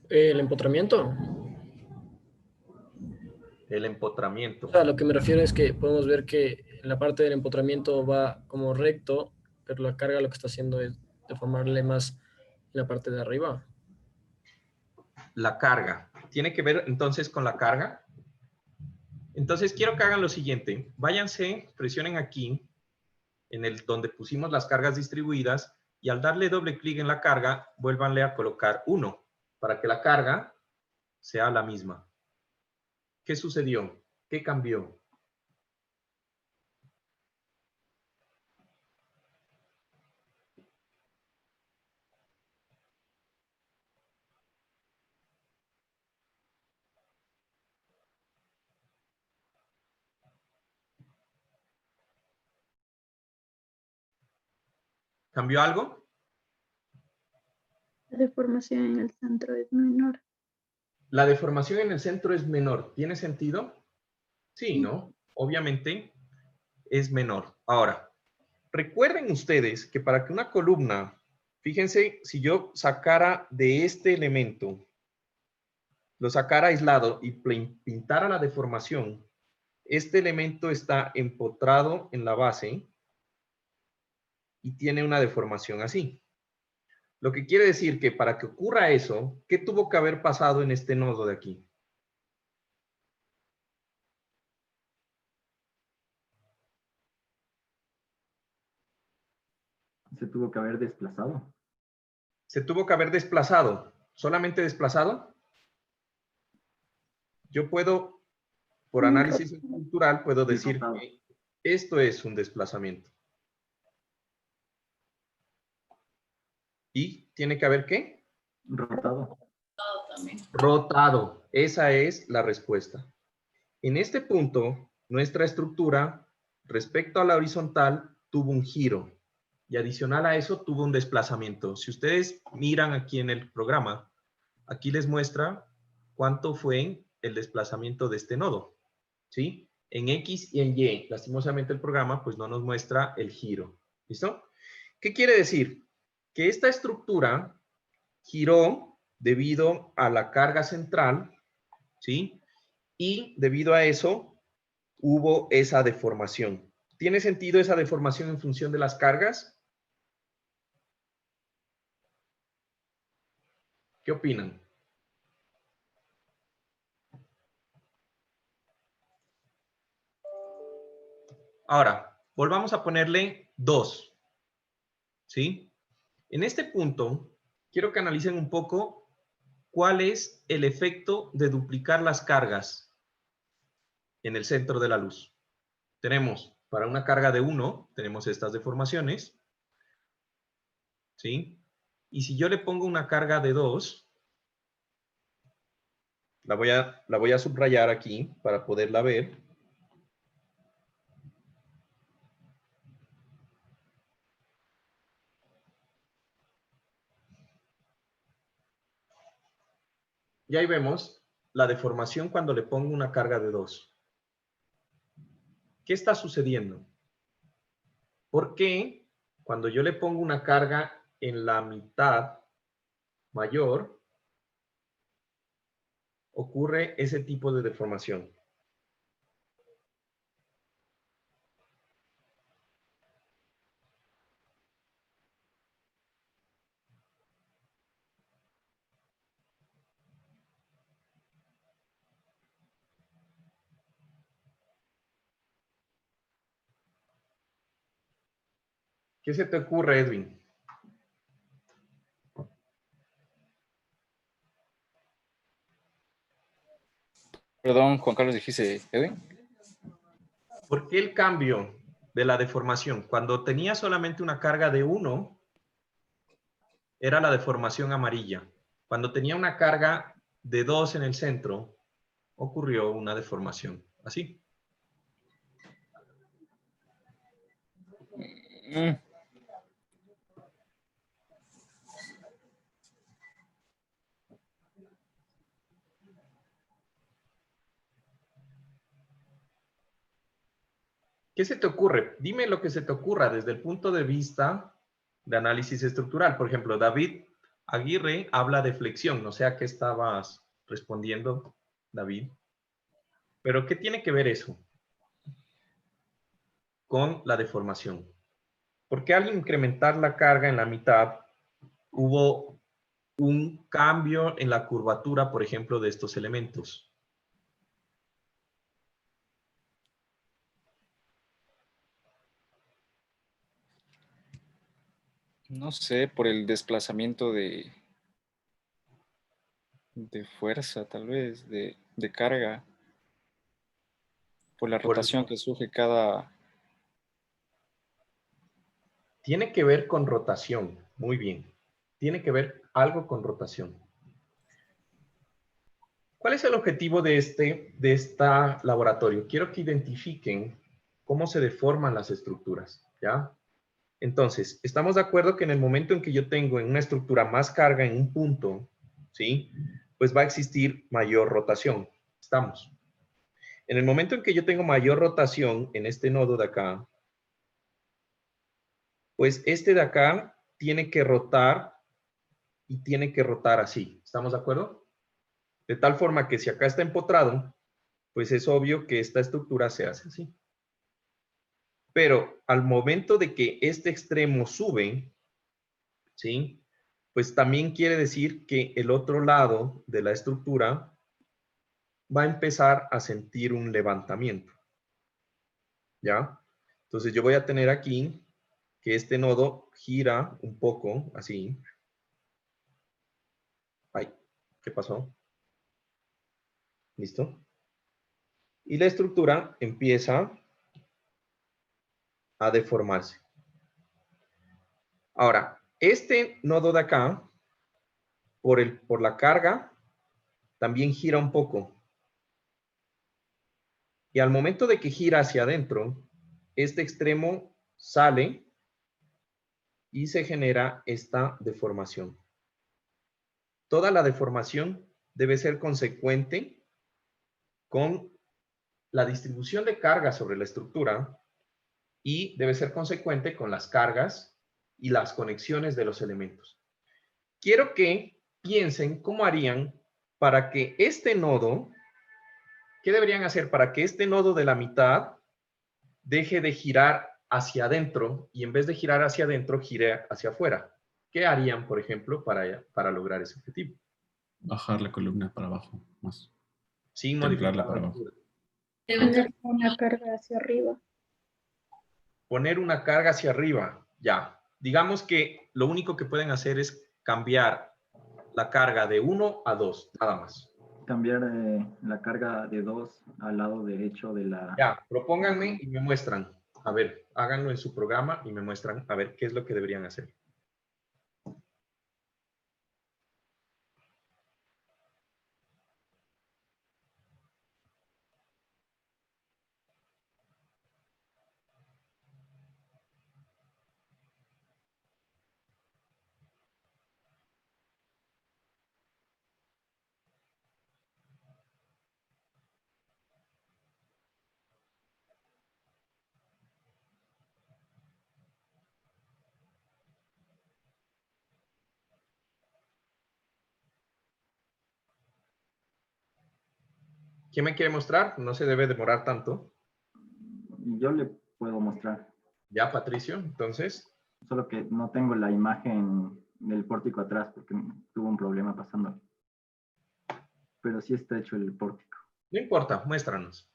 El empotramiento. El empotramiento. O sea, lo que me refiero es que podemos ver que la parte del empotramiento va como recto, pero la carga lo que está haciendo es deformarle más en la parte de arriba. La carga. ¿Tiene que ver entonces con la carga? Entonces quiero que hagan lo siguiente. Váyanse, presionen aquí, en el donde pusimos las cargas distribuidas, y al darle doble clic en la carga, vuélvanle a colocar 1, para que la carga sea la misma. ¿Qué sucedió? ¿Qué cambió? ¿Cambió algo? La deformación en el centro es menor. La deformación en el centro es menor. ¿Tiene sentido? Sí, Sí. ¿no? Obviamente es menor. Ahora, recuerden ustedes que para que una columna, fíjense, si yo sacara de este elemento, lo sacara aislado y pintara la deformación, este elemento está empotrado en la base y tiene una deformación así. Lo que quiere decir que para que ocurra eso, ¿qué tuvo que haber pasado en este nodo de aquí? Se tuvo que haber desplazado. Se tuvo que haber desplazado. ¿Solamente desplazado? Yo puedo, por análisis estructural, puedo decir Rotado. que esto es un desplazamiento. ¿Y tiene que haber qué? Rotado. También. Rotado. Esa es la respuesta. En este punto, nuestra estructura, respecto a la horizontal, tuvo un giro. Y adicional a eso, tuvo un desplazamiento. Si ustedes miran aquí en el programa, aquí les muestra cuánto fue el desplazamiento de este nodo. ¿Sí? En X y en Y. Lastimosamente el programa pues no nos muestra el giro. ¿Listo? ¿Qué quiere decir? Que esta estructura giró debido a la carga central, ¿sí? Y debido a eso hubo esa deformación. ¿Tiene sentido esa deformación en función de las cargas? ¿Qué opinan? Ahora, volvamos a ponerle 2. ¿Sí? En este punto, quiero que analicen un poco cuál es el efecto de duplicar las cargas en el centro de la luz. Tenemos, para una carga de 1, tenemos estas deformaciones. ¿Sí? Y si yo le pongo una carga de 2, la voy a subrayar aquí para poderla ver. Y ahí vemos la deformación cuando le pongo una carga de 2. ¿Qué está sucediendo? ¿Por qué cuando yo le pongo una carga en la mitad mayor ocurre ese tipo de deformación? ¿Qué se te ocurre, Edwin? Perdón, Juan Carlos, dijiste, Edwin. ¿Por qué el cambio de la deformación? Cuando tenía solamente una carga de 1, era la deformación amarilla. Cuando tenía una carga de 2 en el centro, ocurrió una deformación así. ¿Qué se te ocurre? Dime lo que se te ocurra desde el punto de vista de análisis estructural. Por ejemplo, David Aguirre habla de flexión. No sé a qué estabas respondiendo, David. Pero ¿qué tiene que ver eso con la deformación? Porque al incrementar la carga en la mitad, hubo un cambio en la curvatura, por ejemplo, de estos elementos. No sé, por el desplazamiento de fuerza, tal vez, de carga, por la rotación que sufre cada... Tiene que ver con rotación. Muy bien. Tiene que ver algo con rotación. ¿Cuál es el objetivo de esta laboratorio? Quiero que identifiquen cómo se deforman las estructuras, ¿ya? Entonces, estamos de acuerdo que en el momento en que yo tengo en una estructura más carga en un punto, ¿sí? Pues va a existir mayor rotación. Estamos. En el momento en que yo tengo mayor rotación en este nodo de acá, pues este de acá tiene que rotar y tiene que rotar así. ¿Estamos de acuerdo? De tal forma que si acá está empotrado, pues es obvio que esta estructura se hace así. Pero al momento de que este extremo sube, ¿sí? Pues también quiere decir que el otro lado de la estructura va a empezar a sentir un levantamiento. ¿Ya? Entonces yo voy a tener aquí que este nodo gira un poco, así. Ay, ¿qué pasó? ¿Listo? Y la estructura empieza a deformarse. Ahora, este nodo de acá, por la carga, también gira un poco. Y al momento de que gira hacia adentro, este extremo sale y se genera esta deformación. Toda la deformación debe ser consecuente con la distribución de carga sobre la estructura y debe ser consecuente con las cargas y las conexiones de los elementos. Quiero que piensen cómo harían para que este nodo, ¿qué deberían hacer para que este nodo de la mitad deje de girar hacia adentro y en vez de girar hacia adentro, gire hacia afuera? ¿Qué harían, por ejemplo, para lograr ese objetivo? Bajar la columna para abajo, más. Sin Templarla modificar para la abajo. altura. Poner una carga hacia arriba. Poner una carga hacia arriba, ya. Digamos que lo único que pueden hacer es cambiar la carga de 1 a 2, nada más. Cambiar la carga de 2 al lado derecho de la... Ya, propónganme y me muestran. A ver, háganlo en su programa y me muestran a ver qué es lo que deberían hacer. ¿Quién me quiere mostrar? No se debe demorar tanto. Yo le puedo mostrar. Ya, Patricio, entonces. Solo que no tengo la imagen del pórtico atrás porque tuvo un problema pasando. Pero sí está hecho el pórtico. No importa, muéstranos.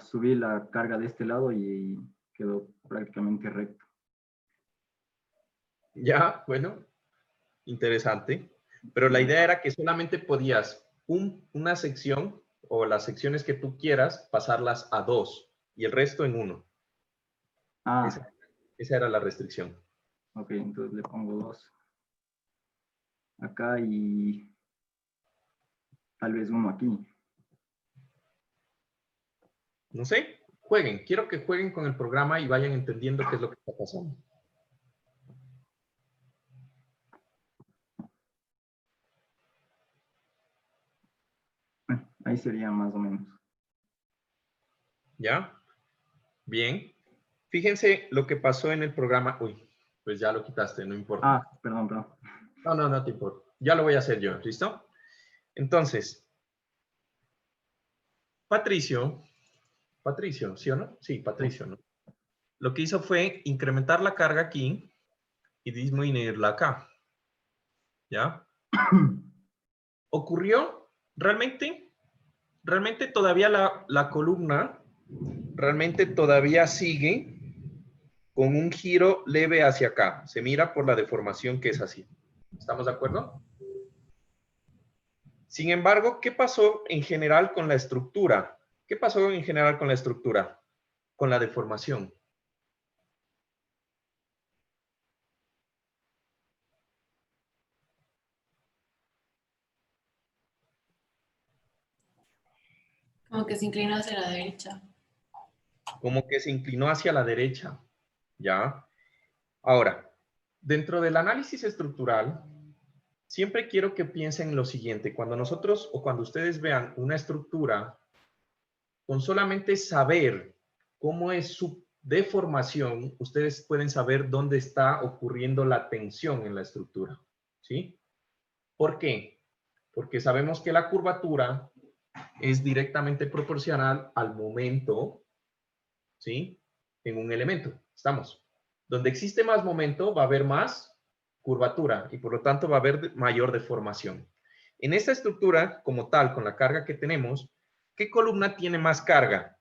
Subí la carga de este lado y quedó prácticamente recto. Ya, bueno, interesante. Pero la idea era que solamente podías una sección o las secciones que tú quieras pasarlas a 2 y el resto en 1. Ah, Esa era la restricción. ok, entonces le pongo 2. Acá y tal vez 1 aquí. No sé, jueguen. Quiero que jueguen con el programa y vayan entendiendo qué es lo que está pasando. Ahí sería más o menos. ¿Ya? Bien. Fíjense lo que pasó en el programa. Uy, pues ya lo quitaste, no importa. Ah, perdón. No te importa. Ya lo voy a hacer yo, ¿listo? Entonces, Patricio, ¿sí o no? Sí, Patricio, ¿no? Lo que hizo fue incrementar la carga aquí y disminuirla acá. ¿Ya? Ocurrió realmente todavía la columna realmente todavía sigue con un giro leve hacia acá. Se mira por la deformación que es así. ¿Estamos de acuerdo? Sin embargo, ¿qué pasó en general con la estructura? ¿Qué pasó en general con la estructura? Con la deformación. Como que se inclina hacia la derecha. Como que se inclinó hacia la derecha. ¿Ya? Ahora, dentro del análisis estructural, siempre quiero que piensen en lo siguiente. Cuando nosotros o cuando ustedes vean una estructura, con solamente saber cómo es su deformación, ustedes pueden saber dónde está ocurriendo la tensión en la estructura. ¿Sí? ¿Por qué? Porque sabemos que la curvatura es directamente proporcional al momento, ¿sí? En un elemento. ¿Estamos? Donde existe más momento va a haber más curvatura y por lo tanto va a haber mayor deformación. En esta estructura, como tal, con la carga que tenemos, ¿qué columna tiene más carga?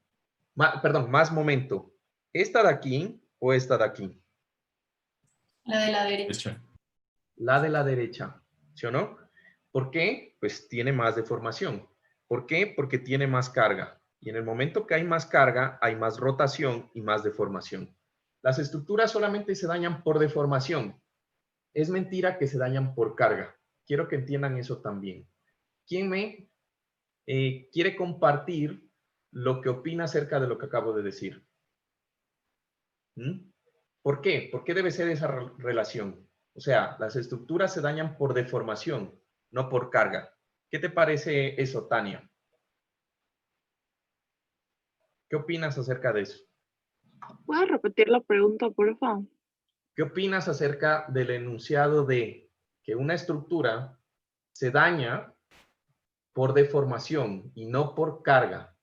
Más momento. ¿Esta de aquí o esta de aquí? La de la derecha. La de la derecha, ¿sí o no? ¿Por qué? Pues tiene más deformación. ¿Por qué? Porque tiene más carga. Y en el momento que hay más carga, hay más rotación y más deformación. Las estructuras solamente se dañan por deformación. Es mentira que se dañan por carga. Quiero que entiendan eso también. ¿Quién me quiere compartir lo que opina acerca de lo que acabo de decir? ¿Mm? ¿Por qué? ¿Por qué debe ser esa relación? O sea, las estructuras se dañan por deformación, no por carga. ¿Qué te parece eso, Tania? ¿Qué opinas acerca de eso? ¿Puedes repetir la pregunta, por favor? ¿Qué opinas acerca del enunciado de que una estructura se daña por deformación y no por carga?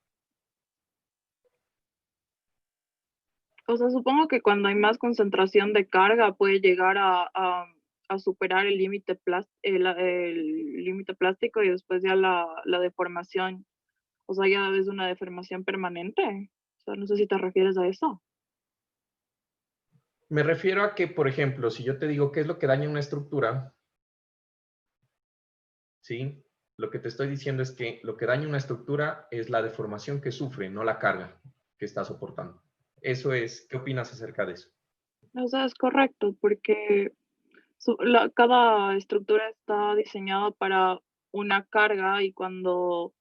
O sea, supongo que cuando hay más concentración de carga puede llegar a superar el límite el límite plástico y después ya la deformación. O sea, ya es una deformación permanente. O sea, no sé si te refieres a eso. Me refiero a que, por ejemplo, si yo te digo qué es lo que daña una estructura, ¿sí? Lo que te estoy diciendo es que lo que daña una estructura es la deformación que sufre, no la carga que está soportando. Eso es, ¿qué opinas acerca de eso? O sea, es correcto, porque cada estructura está diseñada para una carga y cuando,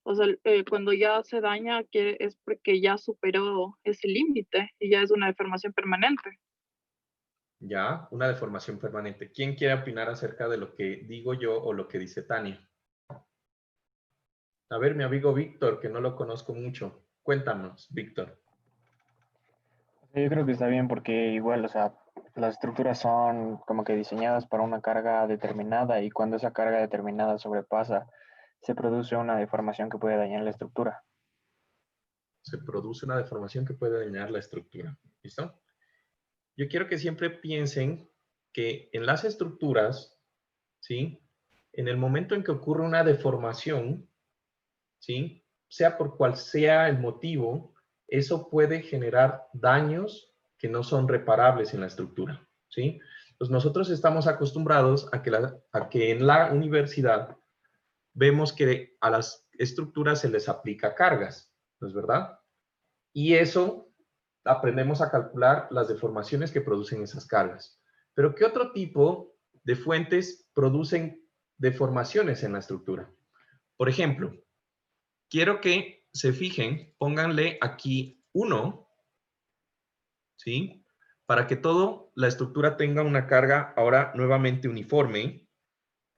o sea, cuando ya se daña es porque ya superó ese límite y ya es una deformación permanente. Ya, una deformación permanente. ¿Quién quiere opinar acerca de lo que digo yo o lo que dice Tania? A ver, mi amigo Víctor, que no lo conozco mucho. Cuéntanos, Víctor. Yo creo que está bien porque igual, o sea, las estructuras son como que diseñadas para una carga determinada y cuando esa carga determinada sobrepasa, se produce una deformación que puede dañar la estructura. Se produce una deformación que puede dañar la estructura. ¿Listo? Yo quiero que siempre piensen que en las estructuras, ¿sí? En el momento en que ocurre una deformación, ¿sí? Sea por cual sea el motivo, eso puede generar daños que no son reparables en la estructura, ¿sí? Pues nosotros estamos acostumbrados a que en la universidad vemos que a las estructuras se les aplica cargas, ¿no es verdad? Y eso aprendemos a calcular las deformaciones que producen esas cargas. Pero ¿qué otro tipo de fuentes producen deformaciones en la estructura? Por ejemplo, quiero que se fijen, pónganle aquí 1, ¿sí? Para que toda la estructura tenga una carga ahora nuevamente uniforme.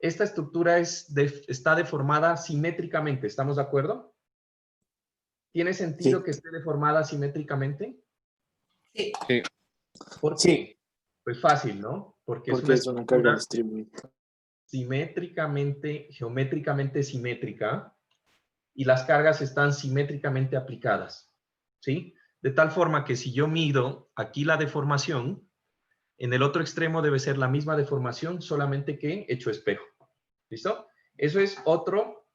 esta estructura está deformada simétricamente, ¿estamos de acuerdo? ¿Tiene sentido Sí. que esté deformada simétricamente? Sí. Sí. ¿Por qué? Sí. Pues fácil, ¿no? Porque Porque es una carga estructura distribuida. simétricamente, geométricamente simétrica, y las cargas están simétricamente aplicadas, ¿sí? De tal forma que si yo mido aquí la deformación, en el otro extremo debe ser la misma deformación, solamente que hecho espejo. ¿Listo? Eso es otro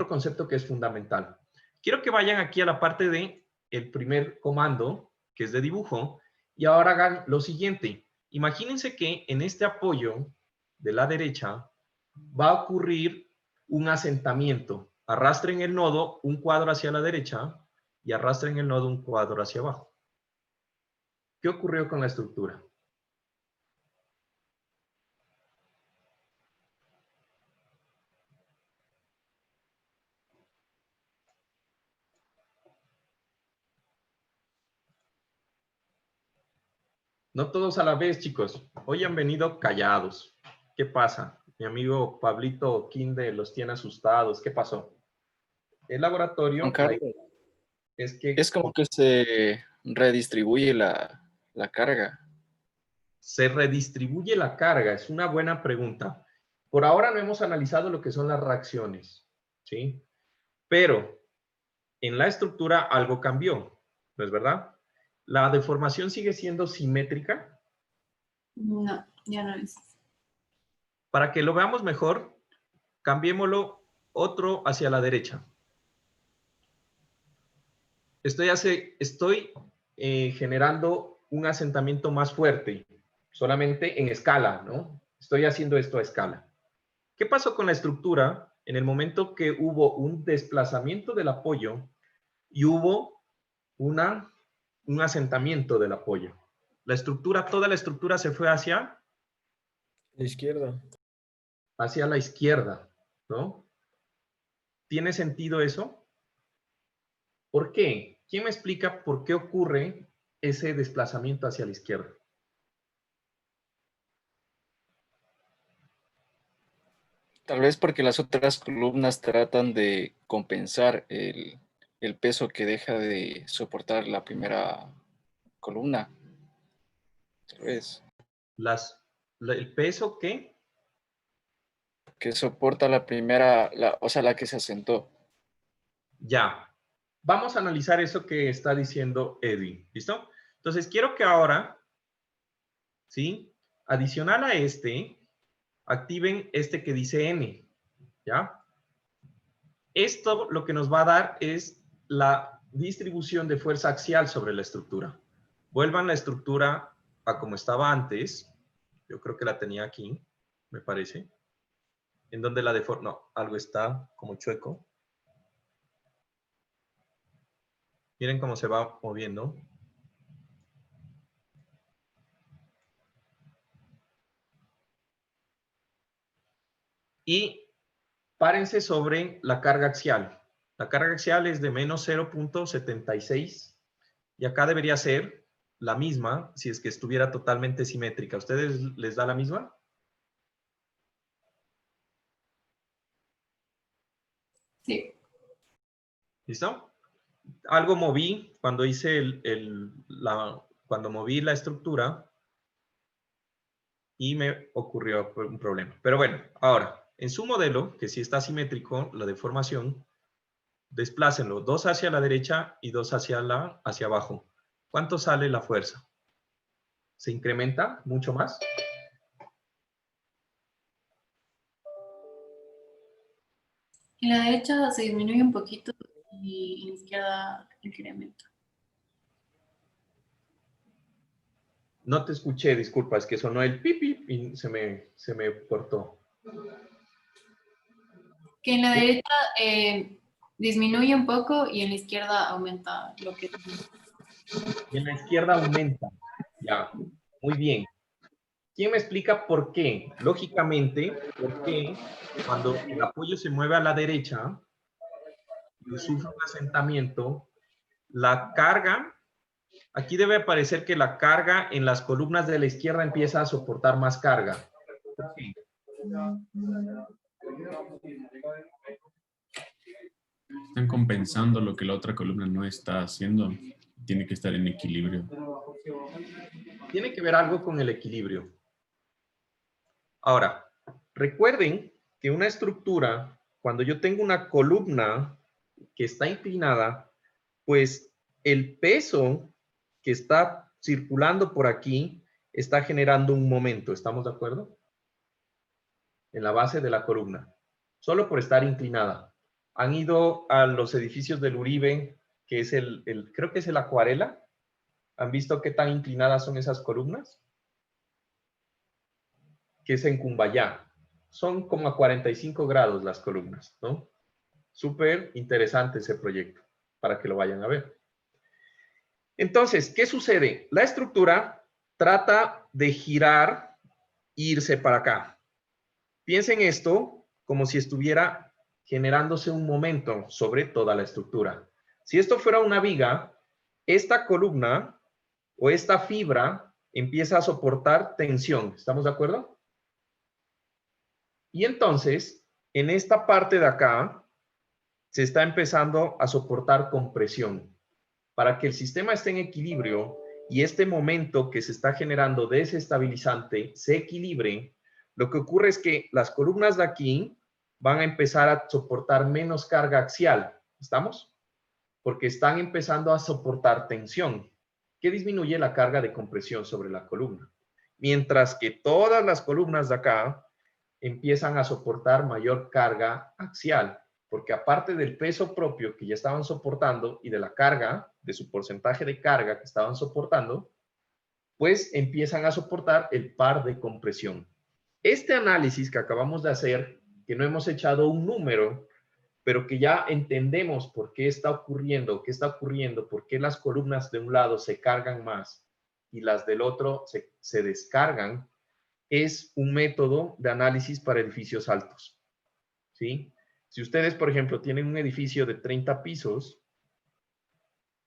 concepto que es fundamental. Quiero que vayan aquí a la parte de el primer comando, que es de dibujo, y ahora hagan lo siguiente. Imagínense que en este apoyo de la derecha va a ocurrir un asentamiento. Arrastren el nodo un cuadro hacia la derecha y arrastren el nodo un cuadro hacia abajo. ¿Qué ocurrió con la estructura? No todos a la vez, chicos. Hoy han venido callados. ¿Qué pasa? Mi amigo Pablito Quinde los tiene asustados. ¿Qué pasó? El Juan laboratorio Carlos, es que es como que se redistribuye la carga. se redistribuye la carga. Es una buena pregunta. Por ahora no hemos analizado lo que son las reacciones, ¿sí? Pero en la estructura algo cambió, ¿no es verdad? ¿La deformación sigue siendo simétrica? No, ya no es. Para que lo veamos mejor, cambiémoslo otro hacia la derecha. Estoy generando un asentamiento más fuerte, solamente en escala, ¿no? Estoy haciendo esto a escala. ¿Qué pasó con la estructura en el momento que hubo un desplazamiento del apoyo y hubo un asentamiento del apoyo? Toda la estructura se fue hacia La izquierda. la izquierda, ¿no? ¿Tiene sentido eso? ¿Por qué? ¿Quién me explica por qué ocurre ese desplazamiento hacia la izquierda? Tal vez porque las otras columnas tratan de compensar el peso que deja de soportar la primera columna. Tal vez. ¿El peso qué? Que soporta la primera, o sea, la que se asentó. Ya. Vamos a analizar eso que está diciendo Edwin. ¿Listo? Entonces, quiero que ahora, ¿sí? Adicional a este, activen este que dice N. ¿Ya? Esto lo que nos va a dar es la distribución de fuerza axial sobre la estructura. Vuelvan la estructura a como estaba antes. Yo creo que la tenía aquí, me parece. En donde la deforma... No, algo está como chueco. Miren cómo se va moviendo. Y párense sobre la carga axial. La carga axial es de menos 0.76 y acá debería ser la misma si es que estuviera totalmente simétrica. ¿A ustedes les da la misma? Sí. ¿Listo? Algo moví cuando hice cuando moví la estructura y me ocurrió un problema. Pero bueno, ahora, en su modelo, que sí está simétrico, la deformación, desplácenlo, 2 hacia la derecha y 2 hacia abajo. ¿Cuánto sale la fuerza? ¿Se incrementa mucho más? En la derecha se disminuye un poquito y en la izquierda incrementa. No te escuché, disculpa, es que sonó el pipi y se me cortó. Que en la derecha disminuye un poco y en la izquierda aumenta lo que... Y en la izquierda aumenta. Ya, muy bien. ¿Quién me explica por qué? Lógicamente, ¿por qué cuando el apoyo se mueve a la derecha y sufre un asentamiento, la carga, aquí debe aparecer que la carga en las columnas de la izquierda empieza a soportar más carga? ¿Por qué? Están compensando lo que la otra columna no está haciendo. Tiene que estar en equilibrio. Tiene que ver algo con el equilibrio. Ahora, recuerden que una estructura, cuando yo tengo una columna que está inclinada, pues el peso que está circulando por aquí está generando un momento. ¿Estamos de acuerdo? En la base de la columna, solo por estar inclinada. Han ido a los edificios del Uribe, que es creo que es el Acuarela. ¿Han visto qué tan inclinadas son esas columnas? Que es en Cumbayá. Son como a 45 grados las columnas, ¿no? Súper interesante ese proyecto, para que lo vayan a ver. Entonces, ¿qué sucede? La estructura trata de girar e irse para acá. Piensen esto como si estuviera generándose un momento sobre toda la estructura. Si esto fuera una viga, esta columna o esta fibra empieza a soportar tensión. ¿Estamos de acuerdo? Y entonces, en esta parte de acá, se está empezando a soportar compresión. Para que el sistema esté en equilibrio y este momento que se está generando desestabilizante se equilibre, lo que ocurre es que las columnas de aquí van a empezar a soportar menos carga axial. ¿Estamos? Porque están empezando a soportar tensión, que disminuye la carga de compresión sobre la columna. Mientras que todas las columnas de acá empiezan a soportar mayor carga axial, porque aparte del peso propio que ya estaban soportando y de la carga, de su porcentaje de carga que estaban soportando, pues empiezan a soportar el par de compresión. Este análisis que acabamos de hacer, que no hemos echado un número, pero que ya entendemos por qué está ocurriendo, por qué las columnas de un lado se cargan más y las del otro se descargan, es un método de análisis para edificios altos. ¿Sí? Si ustedes, por ejemplo, tienen un edificio de 30 pisos,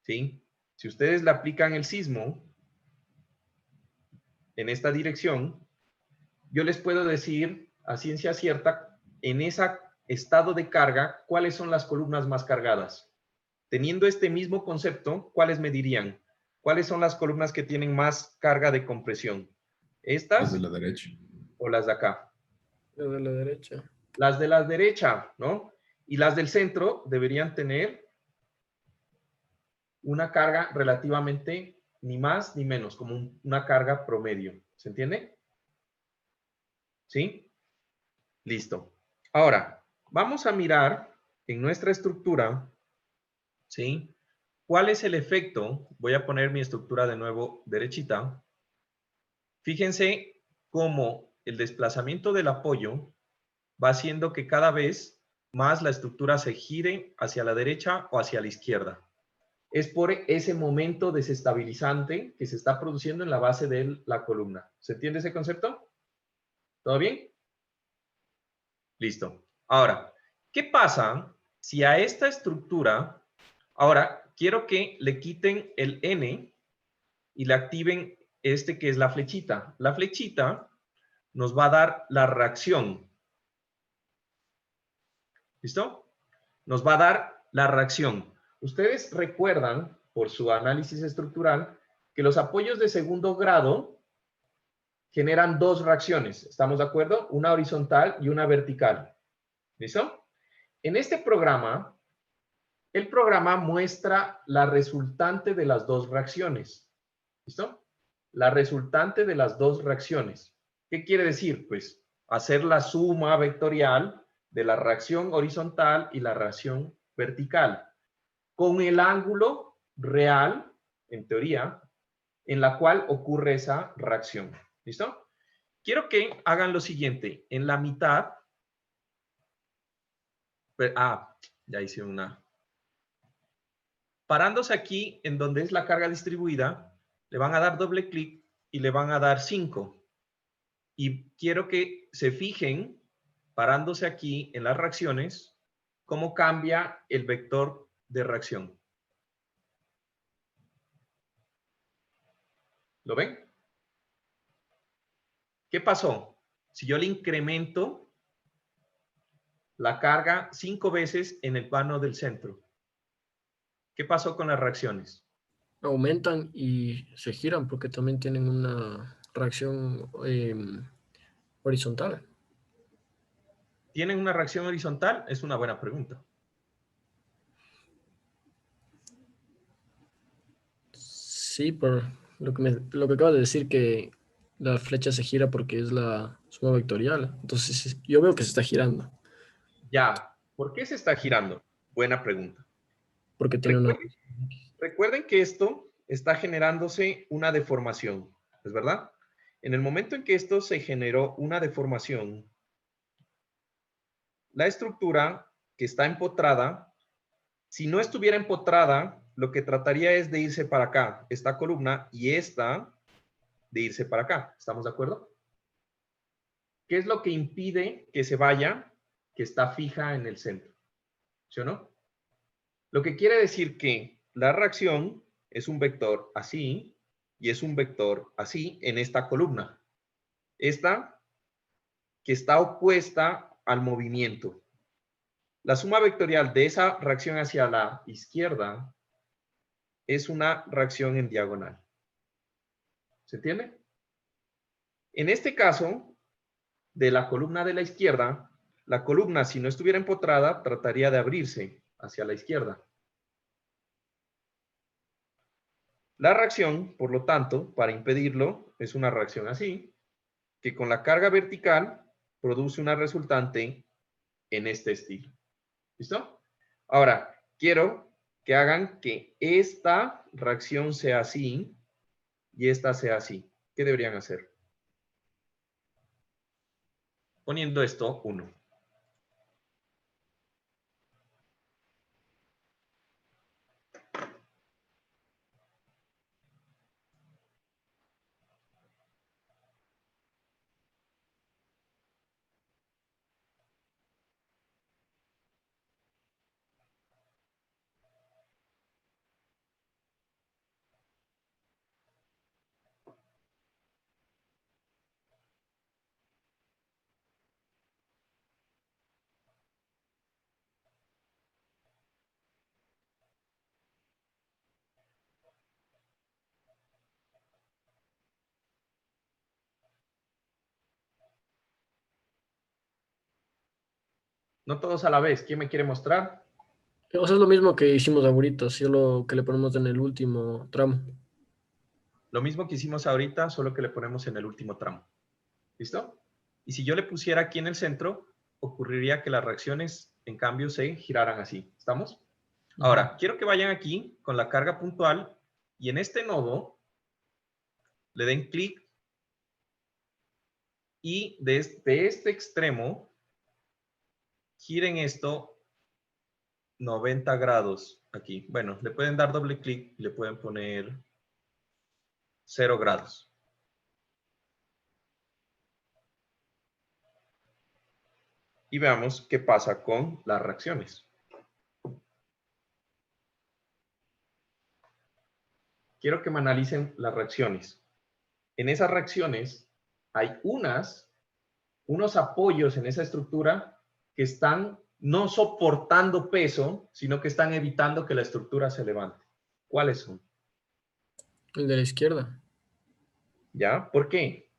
¿sí? Si ustedes le aplican el sismo en esta dirección, yo les puedo decir a ciencia cierta, en ese estado de carga, cuáles son las columnas más cargadas. Teniendo este mismo concepto, ¿cuáles me dirían? ¿Cuáles son las columnas que tienen más carga de compresión? ¿Estas? Las de la derecha. ¿O las de acá? Las de la derecha. Las de la derecha, ¿no? Y las del centro deberían tener una carga relativamente ni más ni menos, como una carga promedio. ¿Se entiende? ¿Sí? Listo. Ahora, vamos a mirar en nuestra estructura, ¿sí? ¿Cuál es el efecto? Voy a poner mi estructura de nuevo derechita. Fíjense cómo el desplazamiento del apoyo va haciendo que cada vez más la estructura se gire hacia la derecha o hacia la izquierda. Es por ese momento desestabilizante que se está produciendo en la base de la columna. ¿Se entiende ese concepto? ¿Todo bien? Listo. Ahora, ¿qué pasa si a esta estructura, ahora quiero que le quiten el N y le activen este que es la flechita? La flechita nos va a dar la reacción. ¿Listo? Nos va a dar la reacción. Ustedes recuerdan, por su análisis estructural, que los apoyos de segundo grado generan dos reacciones. ¿Estamos de acuerdo? Una horizontal y una vertical. ¿Listo? En este programa, el programa muestra la resultante de las dos reacciones. ¿Listo? La resultante de las dos reacciones. ¿Qué quiere decir? Pues hacer la suma vectorial de la reacción horizontal y la reacción vertical, con el ángulo real, en teoría, en la cual ocurre esa reacción. ¿Listo? Quiero que hagan lo siguiente. En la mitad, ya hice una. Parándose aquí, en donde es la carga distribuida, le van a dar doble clic y le van a dar 5. Y quiero que se fijen, parándose aquí en las reacciones, cómo cambia el vector de reacción. ¿Lo ven? ¿Qué pasó? si yo le incremento la carga 5 veces en el plano del centro? ¿Qué pasó con las reacciones? Aumentan y se giran porque también tienen una reacción horizontal. ¿Tienen una reacción horizontal? Es una buena pregunta. Sí, por lo que acabas de decir, que la flecha se gira porque es la suma vectorial. Entonces, yo veo que se está girando. Ya, ¿por qué se está girando? Buena pregunta. Porque tiene una... Recuerden que esto está generándose una deformación, ¿es verdad? En el momento en que esto se generó una deformación, la estructura que está empotrada, si no estuviera empotrada, lo que trataría es de irse para acá, esta columna, y esta de irse para acá. ¿Estamos de acuerdo? ¿Qué es lo que impide que se vaya? Que está fija en el centro. ¿Sí o no? Lo que quiere decir que la reacción es un vector así y es un vector así en esta columna. Esta que está opuesta al movimiento. La suma vectorial de esa reacción hacia la izquierda es una reacción en diagonal. ¿Se entiende? En este caso, de la columna de la izquierda, la columna, si no estuviera empotrada, trataría de abrirse hacia la izquierda. La reacción, por lo tanto, para impedirlo, es una reacción así, que con la carga vertical produce una resultante en este estilo. ¿Listo? Ahora, quiero que hagan que esta reacción sea así y esta sea así. ¿Qué deberían hacer? Poniendo esto 1. No todos a la vez. ¿Quién me quiere mostrar? O sea, es lo mismo que hicimos ahorita, solo que le ponemos en el último tramo. Lo mismo que hicimos ahorita, solo que le ponemos en el último tramo. ¿Listo? Y si yo le pusiera aquí en el centro, ocurriría que las reacciones, en cambio, se giraran así. ¿Estamos? Ahora, quiero que vayan aquí con la carga puntual y en este nodo le den clic y desde este extremo giren esto 90 grados aquí. Bueno, le pueden dar doble clic y le pueden poner 0 grados. Y veamos qué pasa con las reacciones. Quiero que me analicen las reacciones. En esas reacciones hay unos apoyos en esa estructura que están no soportando peso, sino que están evitando que la estructura se levante. ¿Cuáles son? El de la izquierda. ¿Ya? ¿Por qué?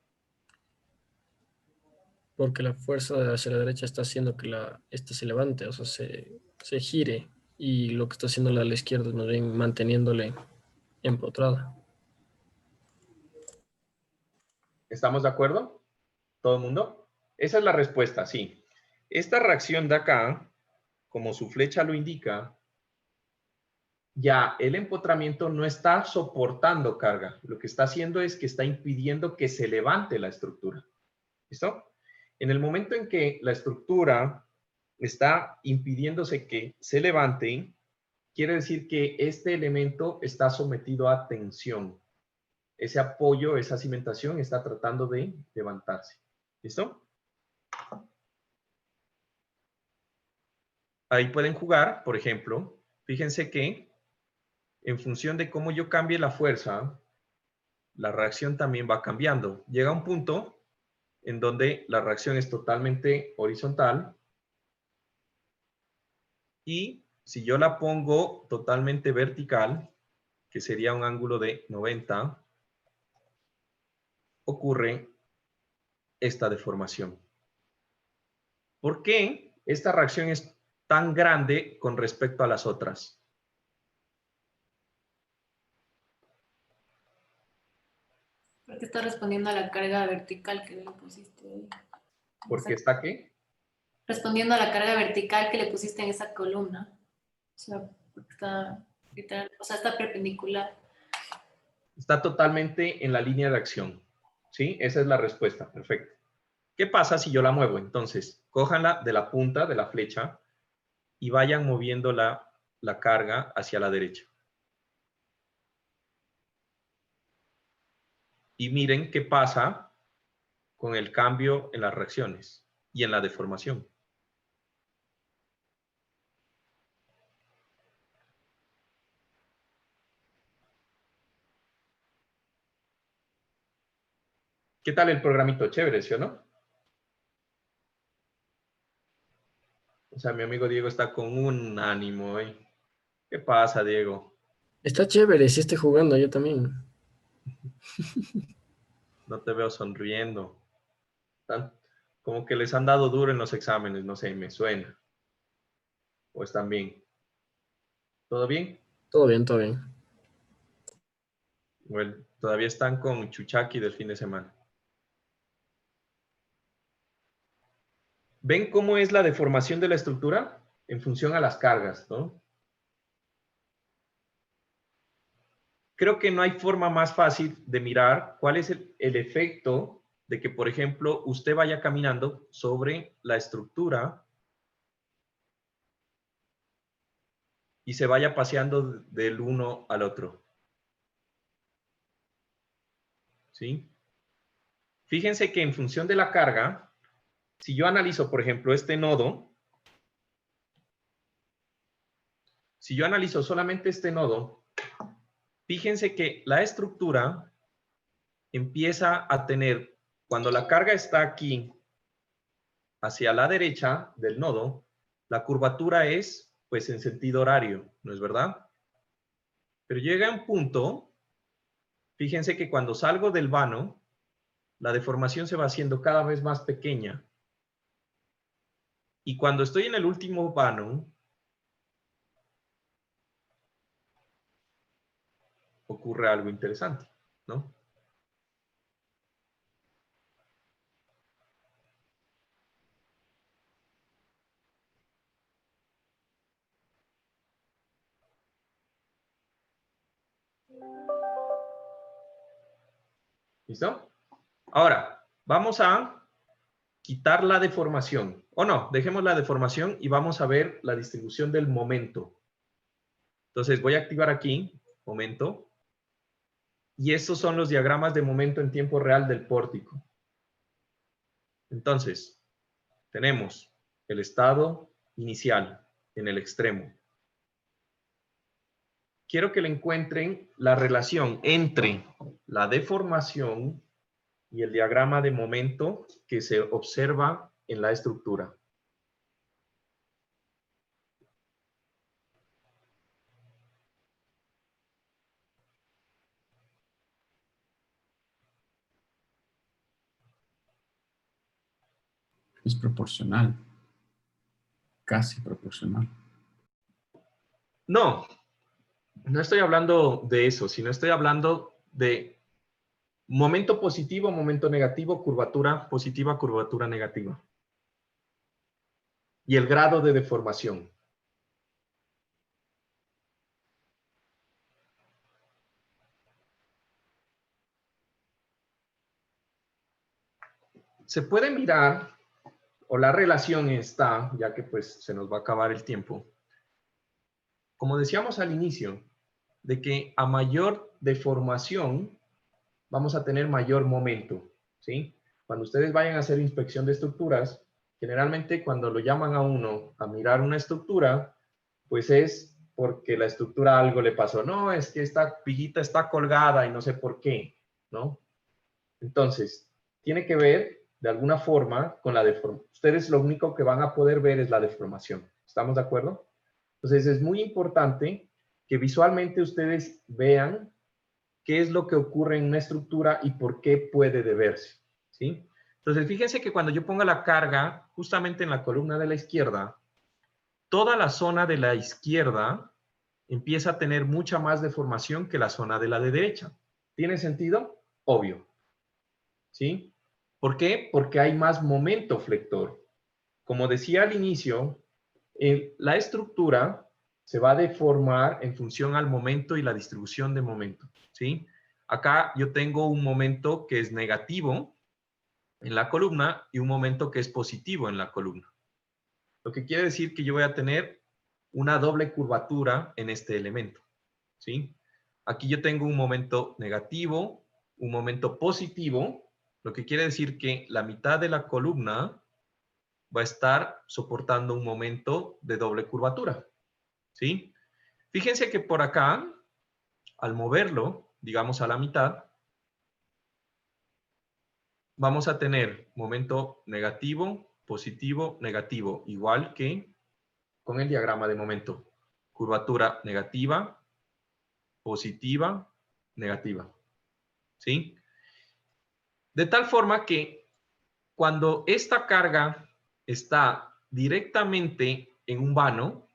Porque la fuerza hacia la derecha está haciendo que esta se levante, o sea, se gire. Y lo que está haciendo la de la izquierda es más bien manteniéndole empotrada. ¿Estamos de acuerdo? ¿Todo el mundo? Esa es la respuesta, sí. Esta reacción de acá, como su flecha lo indica, ya el empotramiento no está soportando carga. Lo que está haciendo es que está impidiendo que se levante la estructura. ¿Listo? En el momento en que la estructura está impidiéndose que se levante, quiere decir que este elemento está sometido a tensión. Ese apoyo, esa cimentación está tratando de levantarse. ¿Listo? Ahí pueden jugar, por ejemplo, fíjense que en función de cómo yo cambie la fuerza, la reacción también va cambiando. Llega un punto en donde la reacción es totalmente horizontal. Y si yo la pongo totalmente vertical, que sería un ángulo de 90, ocurre esta deformación. ¿Por qué esta reacción es tan grande con respecto a las otras? Porque está respondiendo a la carga vertical que le pusiste ahí. ¿Porque está qué? Respondiendo a la carga vertical que le pusiste en esa columna. O sea, está literal, o sea, está perpendicular. Está totalmente en la línea de acción. ¿Sí? Esa es la respuesta. Perfecto. ¿Qué pasa si yo la muevo? Entonces, cójanla de la punta de la flecha y vayan moviendo la carga hacia la derecha. Y miren qué pasa con el cambio en las reacciones y en la deformación. ¿Qué tal el programito? Chévere, ¿sí o no? O sea, mi amigo Diego está con un ánimo hoy. ¿Qué pasa, Diego? Está chévere, sí estoy jugando, yo también. No te veo sonriendo. Como que les han dado duro en los exámenes, no sé, me suena. ¿O están bien? ¿Todo bien? Todo bien, todo bien. Bueno, todavía están con Chuchaki del fin de semana. ¿Ven cómo es la deformación de la estructura? En función a las cargas, ¿no? Creo que no hay forma más fácil de mirar cuál es el efecto de que, por ejemplo, usted vaya caminando sobre la estructura y se vaya paseando del uno al otro. ¿Sí? Fíjense que en función de la carga, si yo analizo, por ejemplo, este nodo, si yo analizo solamente este nodo, fíjense que la estructura empieza a tener, cuando la carga está aquí hacia la derecha del nodo, la curvatura es pues en sentido horario, ¿no es verdad? Pero llega un punto, fíjense que cuando salgo del vano, la deformación se va haciendo cada vez más pequeña. Y cuando estoy en el último vano, ocurre algo interesante, ¿no? ¿Listo? Ahora, vamos a quitar la deformación. O no, dejemos la deformación y vamos a ver la distribución del momento. Entonces voy a activar aquí, momento. Y estos son los diagramas de momento en tiempo real del pórtico. Entonces, tenemos el estado inicial en el extremo. Quiero que le encuentren la relación entre la deformación y el diagrama de momento que se observa en la estructura. Es proporcional. Casi proporcional. No, no estoy hablando de eso, sino estoy hablando de momento positivo, momento negativo, curvatura positiva, curvatura negativa. Y el grado de deformación. Se puede mirar, o la relación está, ya que pues se nos va a acabar el tiempo, como decíamos al inicio, de que a mayor deformación vamos a tener mayor momento, ¿sí? Cuando ustedes vayan a hacer inspección de estructuras, generalmente cuando lo llaman a uno a mirar una estructura, pues es porque la estructura algo le pasó. No, es que esta piguita está colgada y no sé por qué, ¿no? Entonces, tiene que ver de alguna forma con la deformación. Ustedes lo único que van a poder ver es la deformación. ¿Estamos de acuerdo? Entonces es muy importante que visualmente ustedes vean qué es lo que ocurre en una estructura y por qué puede deberse, ¿sí? Entonces fíjense que cuando yo ponga la carga justamente en la columna de la izquierda, toda la zona de la izquierda empieza a tener mucha más deformación que la zona de la de derecha. ¿Tiene sentido? Obvio. ¿Sí? ¿Por qué? Porque hay más momento flector. Como decía al inicio, la estructura se va a deformar en función al momento y la distribución de momento. ¿Sí? Acá yo tengo un momento que es negativo en la columna y un momento que es positivo en la columna. Lo que quiere decir que yo voy a tener una doble curvatura en este elemento, ¿sí? Aquí yo tengo un momento negativo, un momento positivo, lo que quiere decir que la mitad de la columna va a estar soportando un momento de doble curvatura, ¿sí? Fíjense que por acá, al moverlo, digamos a la mitad, vamos a tener momento negativo, positivo, negativo, igual que con el diagrama de momento. Curvatura negativa, positiva, negativa. ¿Sí? De tal forma que cuando esta carga está directamente en un vano,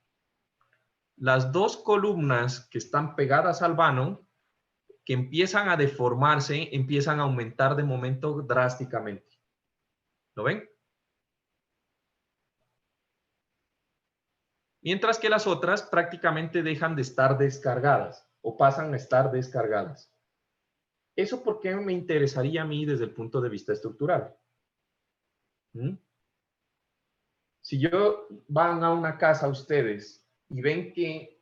las dos columnas que están pegadas al vano, que empiezan a deformarse, empiezan a aumentar de momento drásticamente. ¿Lo ven? Mientras que las otras prácticamente dejan de estar descargadas o pasan a estar descargadas. ¿Eso por qué me interesaría a mí desde el punto de vista estructural? ¿Mm? Si yo van a una casa ustedes y ven que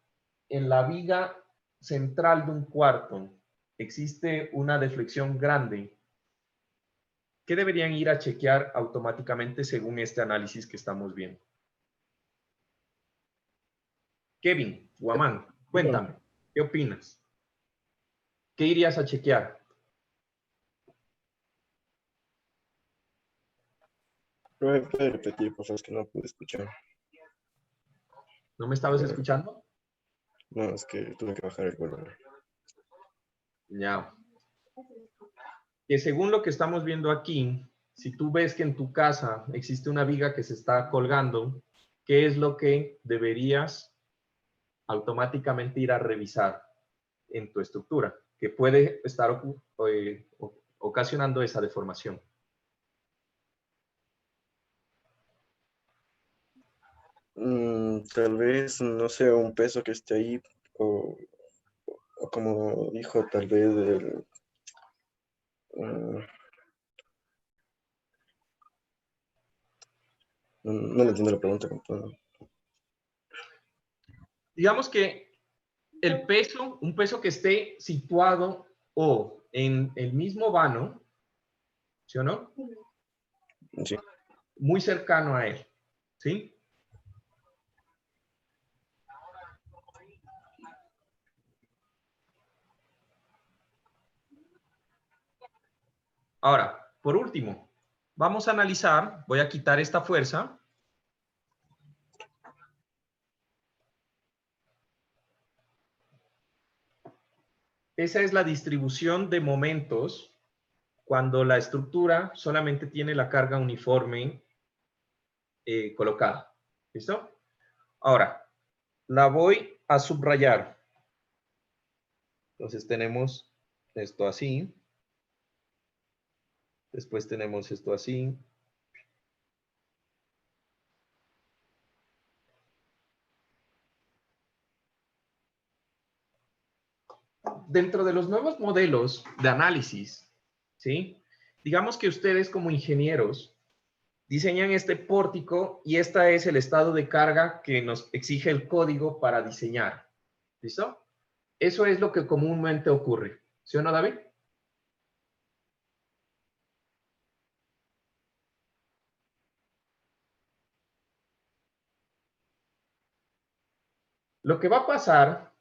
en la viga central de un cuarto existe una deflexión grande, ¿qué deberían ir a chequear automáticamente según este análisis que estamos viendo? Kevin, Guamán, cuéntame, ¿qué opinas? ¿Qué irías a chequear? ¿Puede repetir, por favor? Es que no pude escuchar. ¿No me estabas escuchando? No, es que tuve que bajar el volumen. Ya. Que según lo que estamos viendo aquí, si tú ves que en tu casa existe una viga que se está colgando, ¿qué es lo que deberías automáticamente ir a revisar en tu estructura? Que puede estar ocasionando esa deformación. Tal vez no sea un peso que esté ahí, o como dijo, tal vez no le entiendo la pregunta. Digamos que el peso, un peso que esté situado o en el mismo vano, ¿sí o no? Sí. Muy cercano a él, ¿sí? Ahora, por último, vamos a analizar, voy a quitar esta fuerza. Esa es la distribución de momentos cuando la estructura solamente tiene la carga uniforme colocada. ¿Listo? Ahora, la voy a subrayar. Entonces tenemos esto así. Después tenemos esto así. Dentro de los nuevos modelos de análisis, ¿sí? Digamos que ustedes como ingenieros diseñan este pórtico y este es el estado de carga que nos exige el código para diseñar. ¿Listo? Eso es lo que comúnmente ocurre. ¿Sí o no, David? Lo que va a pasar,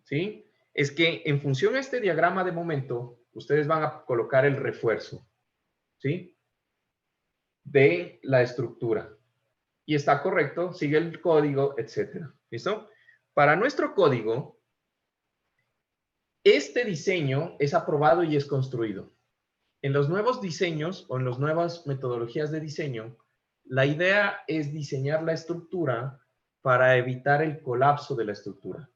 ¿sí? Es que en función a este diagrama de momento, ustedes van a colocar el refuerzo, ¿sí? de la estructura. Y está correcto, sigue el código, etcétera. ¿Listo? Para nuestro código, este diseño es aprobado y es construido. En los nuevos diseños o en las nuevas metodologías de diseño, la idea es diseñar la estructura para evitar el colapso de la estructura.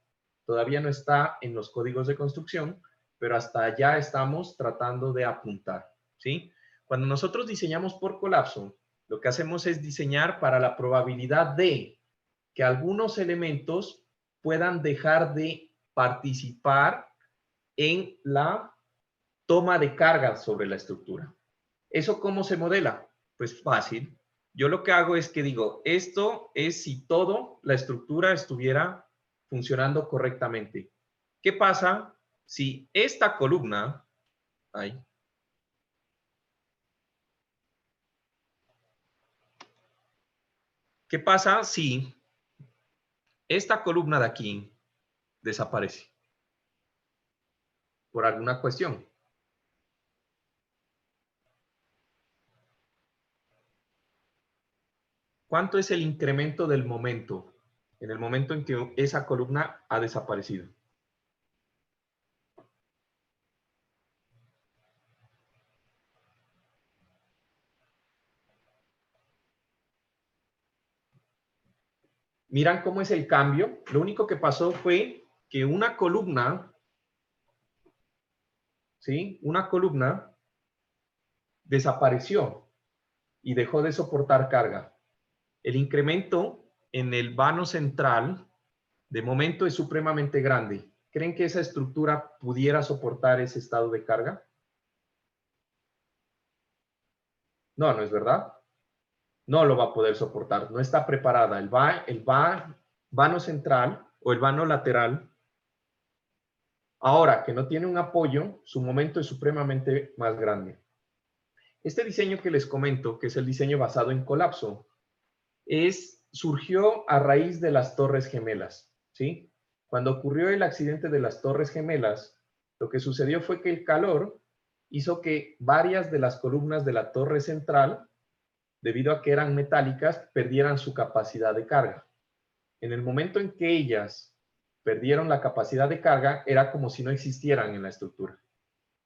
Todavía no está en los códigos de construcción, pero hasta allá estamos tratando de apuntar, ¿sí? Cuando nosotros diseñamos por colapso, lo que hacemos es diseñar para la probabilidad de que algunos elementos puedan dejar de participar en la toma de carga sobre la estructura. ¿Eso cómo se modela? Pues fácil. Yo lo que hago es que digo, esto es si todo la estructura estuviera funcionando correctamente. ¿Qué pasa si esta columna... ¿Qué pasa si esta columna de aquí desaparece? Por alguna cuestión. ¿Cuánto es el incremento del momento en el momento en que esa columna ha desaparecido? ¿Miran cómo es el cambio? Lo único que pasó fue que una columna, ¿sí? Una columna desapareció y dejó de soportar carga. El incremento en el vano central, de momento, es supremamente grande. ¿Creen que esa estructura pudiera soportar ese estado de carga? No, no es verdad. No lo va a poder soportar. No está preparada. El vano central o el vano lateral, ahora que no tiene un apoyo, su momento es supremamente más grande. Este diseño que les comento, que es el diseño basado en colapso, surgió a raíz de las Torres Gemelas, ¿sí? Cuando ocurrió el accidente de las Torres Gemelas, lo que sucedió fue que el calor hizo que varias de las columnas de la torre central, debido a que eran metálicas, perdieran su capacidad de carga. En el momento en que ellas perdieron la capacidad de carga, era como si no existieran en la estructura,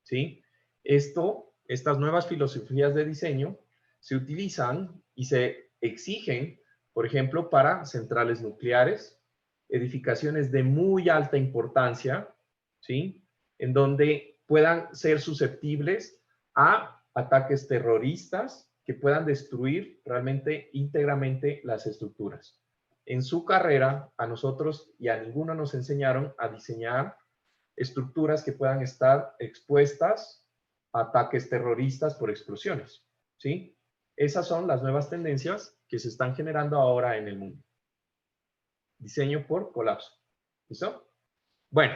¿sí? Estas nuevas filosofías de diseño se utilizan y se exigen, por ejemplo, para centrales nucleares, edificaciones de muy alta importancia, ¿sí? En donde puedan ser susceptibles a ataques terroristas que puedan destruir realmente íntegramente las estructuras. En su carrera, a nosotros y a ninguno nos enseñaron a diseñar estructuras que puedan estar expuestas a ataques terroristas por explosiones, ¿sí? Esas son las nuevas tendencias que se están generando ahora en el mundo. Diseño por colapso. ¿Listo? Bueno,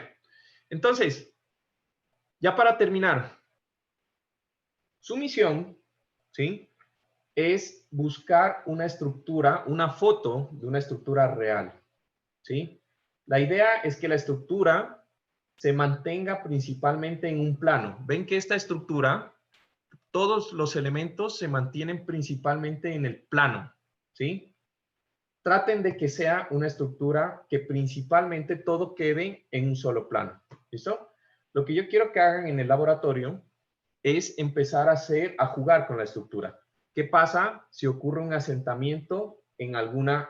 entonces, ya para terminar, su misión, ¿sí?, es buscar una estructura, una foto de una estructura real, ¿sí? La idea es que la estructura se mantenga principalmente en un plano. Ven que esta estructura, todos los elementos se mantienen principalmente en el plano, ¿sí? Traten de que sea una estructura que principalmente todo quede en un solo plano, ¿listo? Lo que yo quiero que hagan en el laboratorio es empezar a jugar con la estructura. ¿Qué pasa si ocurre un asentamiento en alguna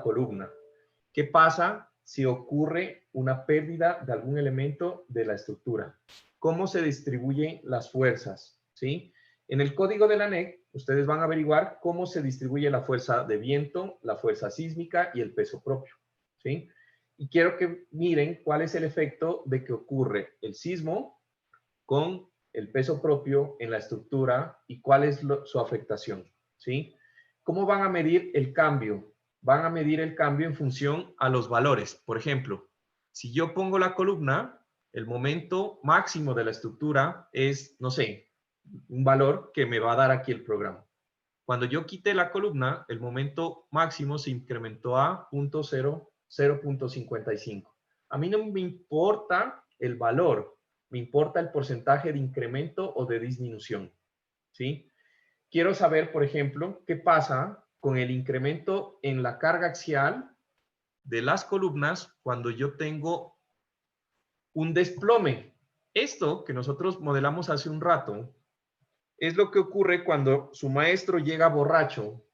columna? ¿Qué pasa si ocurre una pérdida de algún elemento de la estructura? ¿Cómo se distribuyen las fuerzas? ¿Sí? En el código de la ANEC, ustedes van a averiguar cómo se distribuye la fuerza de viento, la fuerza sísmica y el peso propio, ¿sí? Y quiero que miren cuál es el efecto de que ocurre el sismo con el peso propio en la estructura y cuál es su afectación, ¿sí? ¿Cómo van a medir el cambio? Van a medir el cambio en función a los valores. Por ejemplo, si yo pongo la columna, el momento máximo de la estructura es, no sé, un valor que me va a dar aquí el programa. Cuando yo quité la columna, el momento máximo se incrementó a 0.55. A mí no me importa el valor, me importa el porcentaje de incremento o de disminución, ¿sí? quiero saber, por ejemplo, qué pasa con el incremento en la carga axial de las columnas cuando yo tengo un desplome. Esto que nosotros modelamos hace un rato es lo que ocurre cuando su maestro llega borracho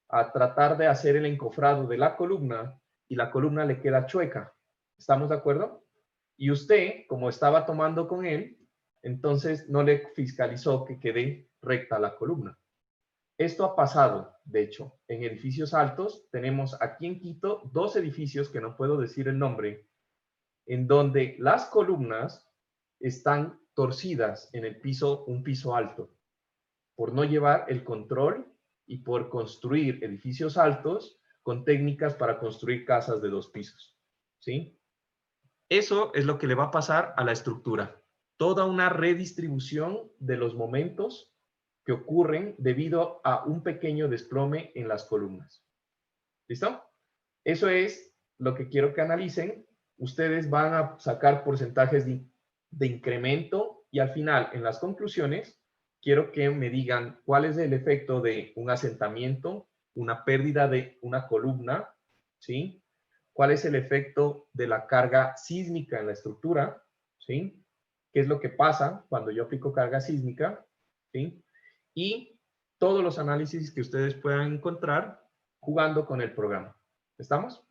a tratar de hacer el encofrado de la columna y la columna le queda chueca. ¿Estamos de acuerdo? Y usted, como estaba tomando con él, entonces no le fiscalizó que quede recta la columna. Esto ha pasado, de hecho, en edificios altos. Tenemos aquí en Quito 2 edificios, que no puedo decir el nombre, en donde las columnas están torcidas en el piso, un piso alto, por no llevar el control y por construir edificios altos con técnicas para construir casas de 2 pisos. ¿Sí? Eso es lo que le va a pasar a la estructura. Toda una redistribución de los momentos que ocurren debido a un pequeño desplome en las columnas. ¿Listo? Eso es lo que quiero que analicen. Ustedes van a sacar porcentajes de incremento y al final, en las conclusiones, quiero que me digan cuál es el efecto de un asentamiento, una pérdida de una columna, ¿sí? ¿Cuál es el efecto de la carga sísmica en la estructura? ¿Sí? ¿Qué es lo que pasa cuando yo aplico carga sísmica? ¿Sí? Y todos los análisis que ustedes puedan encontrar jugando con el programa. ¿Estamos?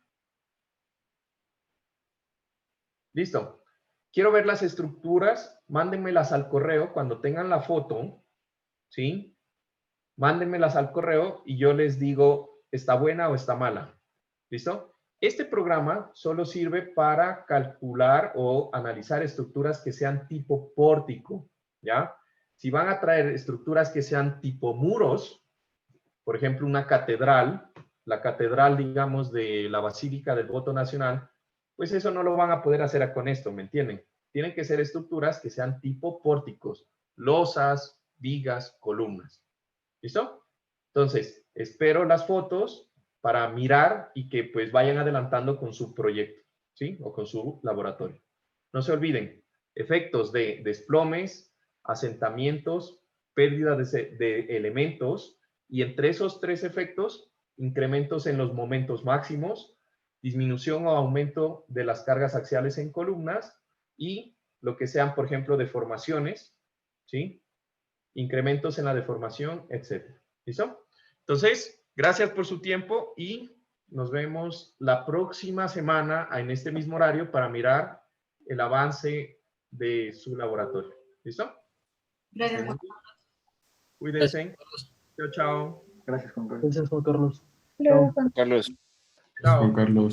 Listo. Quiero ver las estructuras. Mándenmelas al correo cuando tengan la foto. ¿Sí? Mándenmelas al correo y yo les digo, ¿está buena o está mala? ¿Listo? Este programa solo sirve para calcular o analizar estructuras que sean tipo pórtico, ¿ya? Si van a traer estructuras que sean tipo muros, por ejemplo, una catedral, la catedral, digamos, de la Basílica del Voto Nacional, pues eso no lo van a poder hacer con esto, ¿me entienden? Tienen que ser estructuras que sean tipo pórticos, losas, vigas, columnas. ¿Listo? Entonces, espero las fotos para mirar y que pues vayan adelantando con su proyecto, ¿sí? O con su laboratorio. No se olviden, efectos de desplomes, asentamientos, pérdida de elementos y entre esos 3 efectos, incrementos en los momentos máximos, disminución o aumento de las cargas axiales en columnas y lo que sean, por ejemplo, deformaciones, ¿sí? Incrementos en la deformación, etc. ¿Listo? Entonces, gracias por su tiempo y nos vemos la próxima semana en este mismo horario para mirar el avance de su laboratorio. ¿Listo? Gracias, Juan. Cuídense. Chao, chao. Gracias, Juan Carlos. Gracias, Juan Carlos. Luego, Carlos. Chao. Juan Carlos.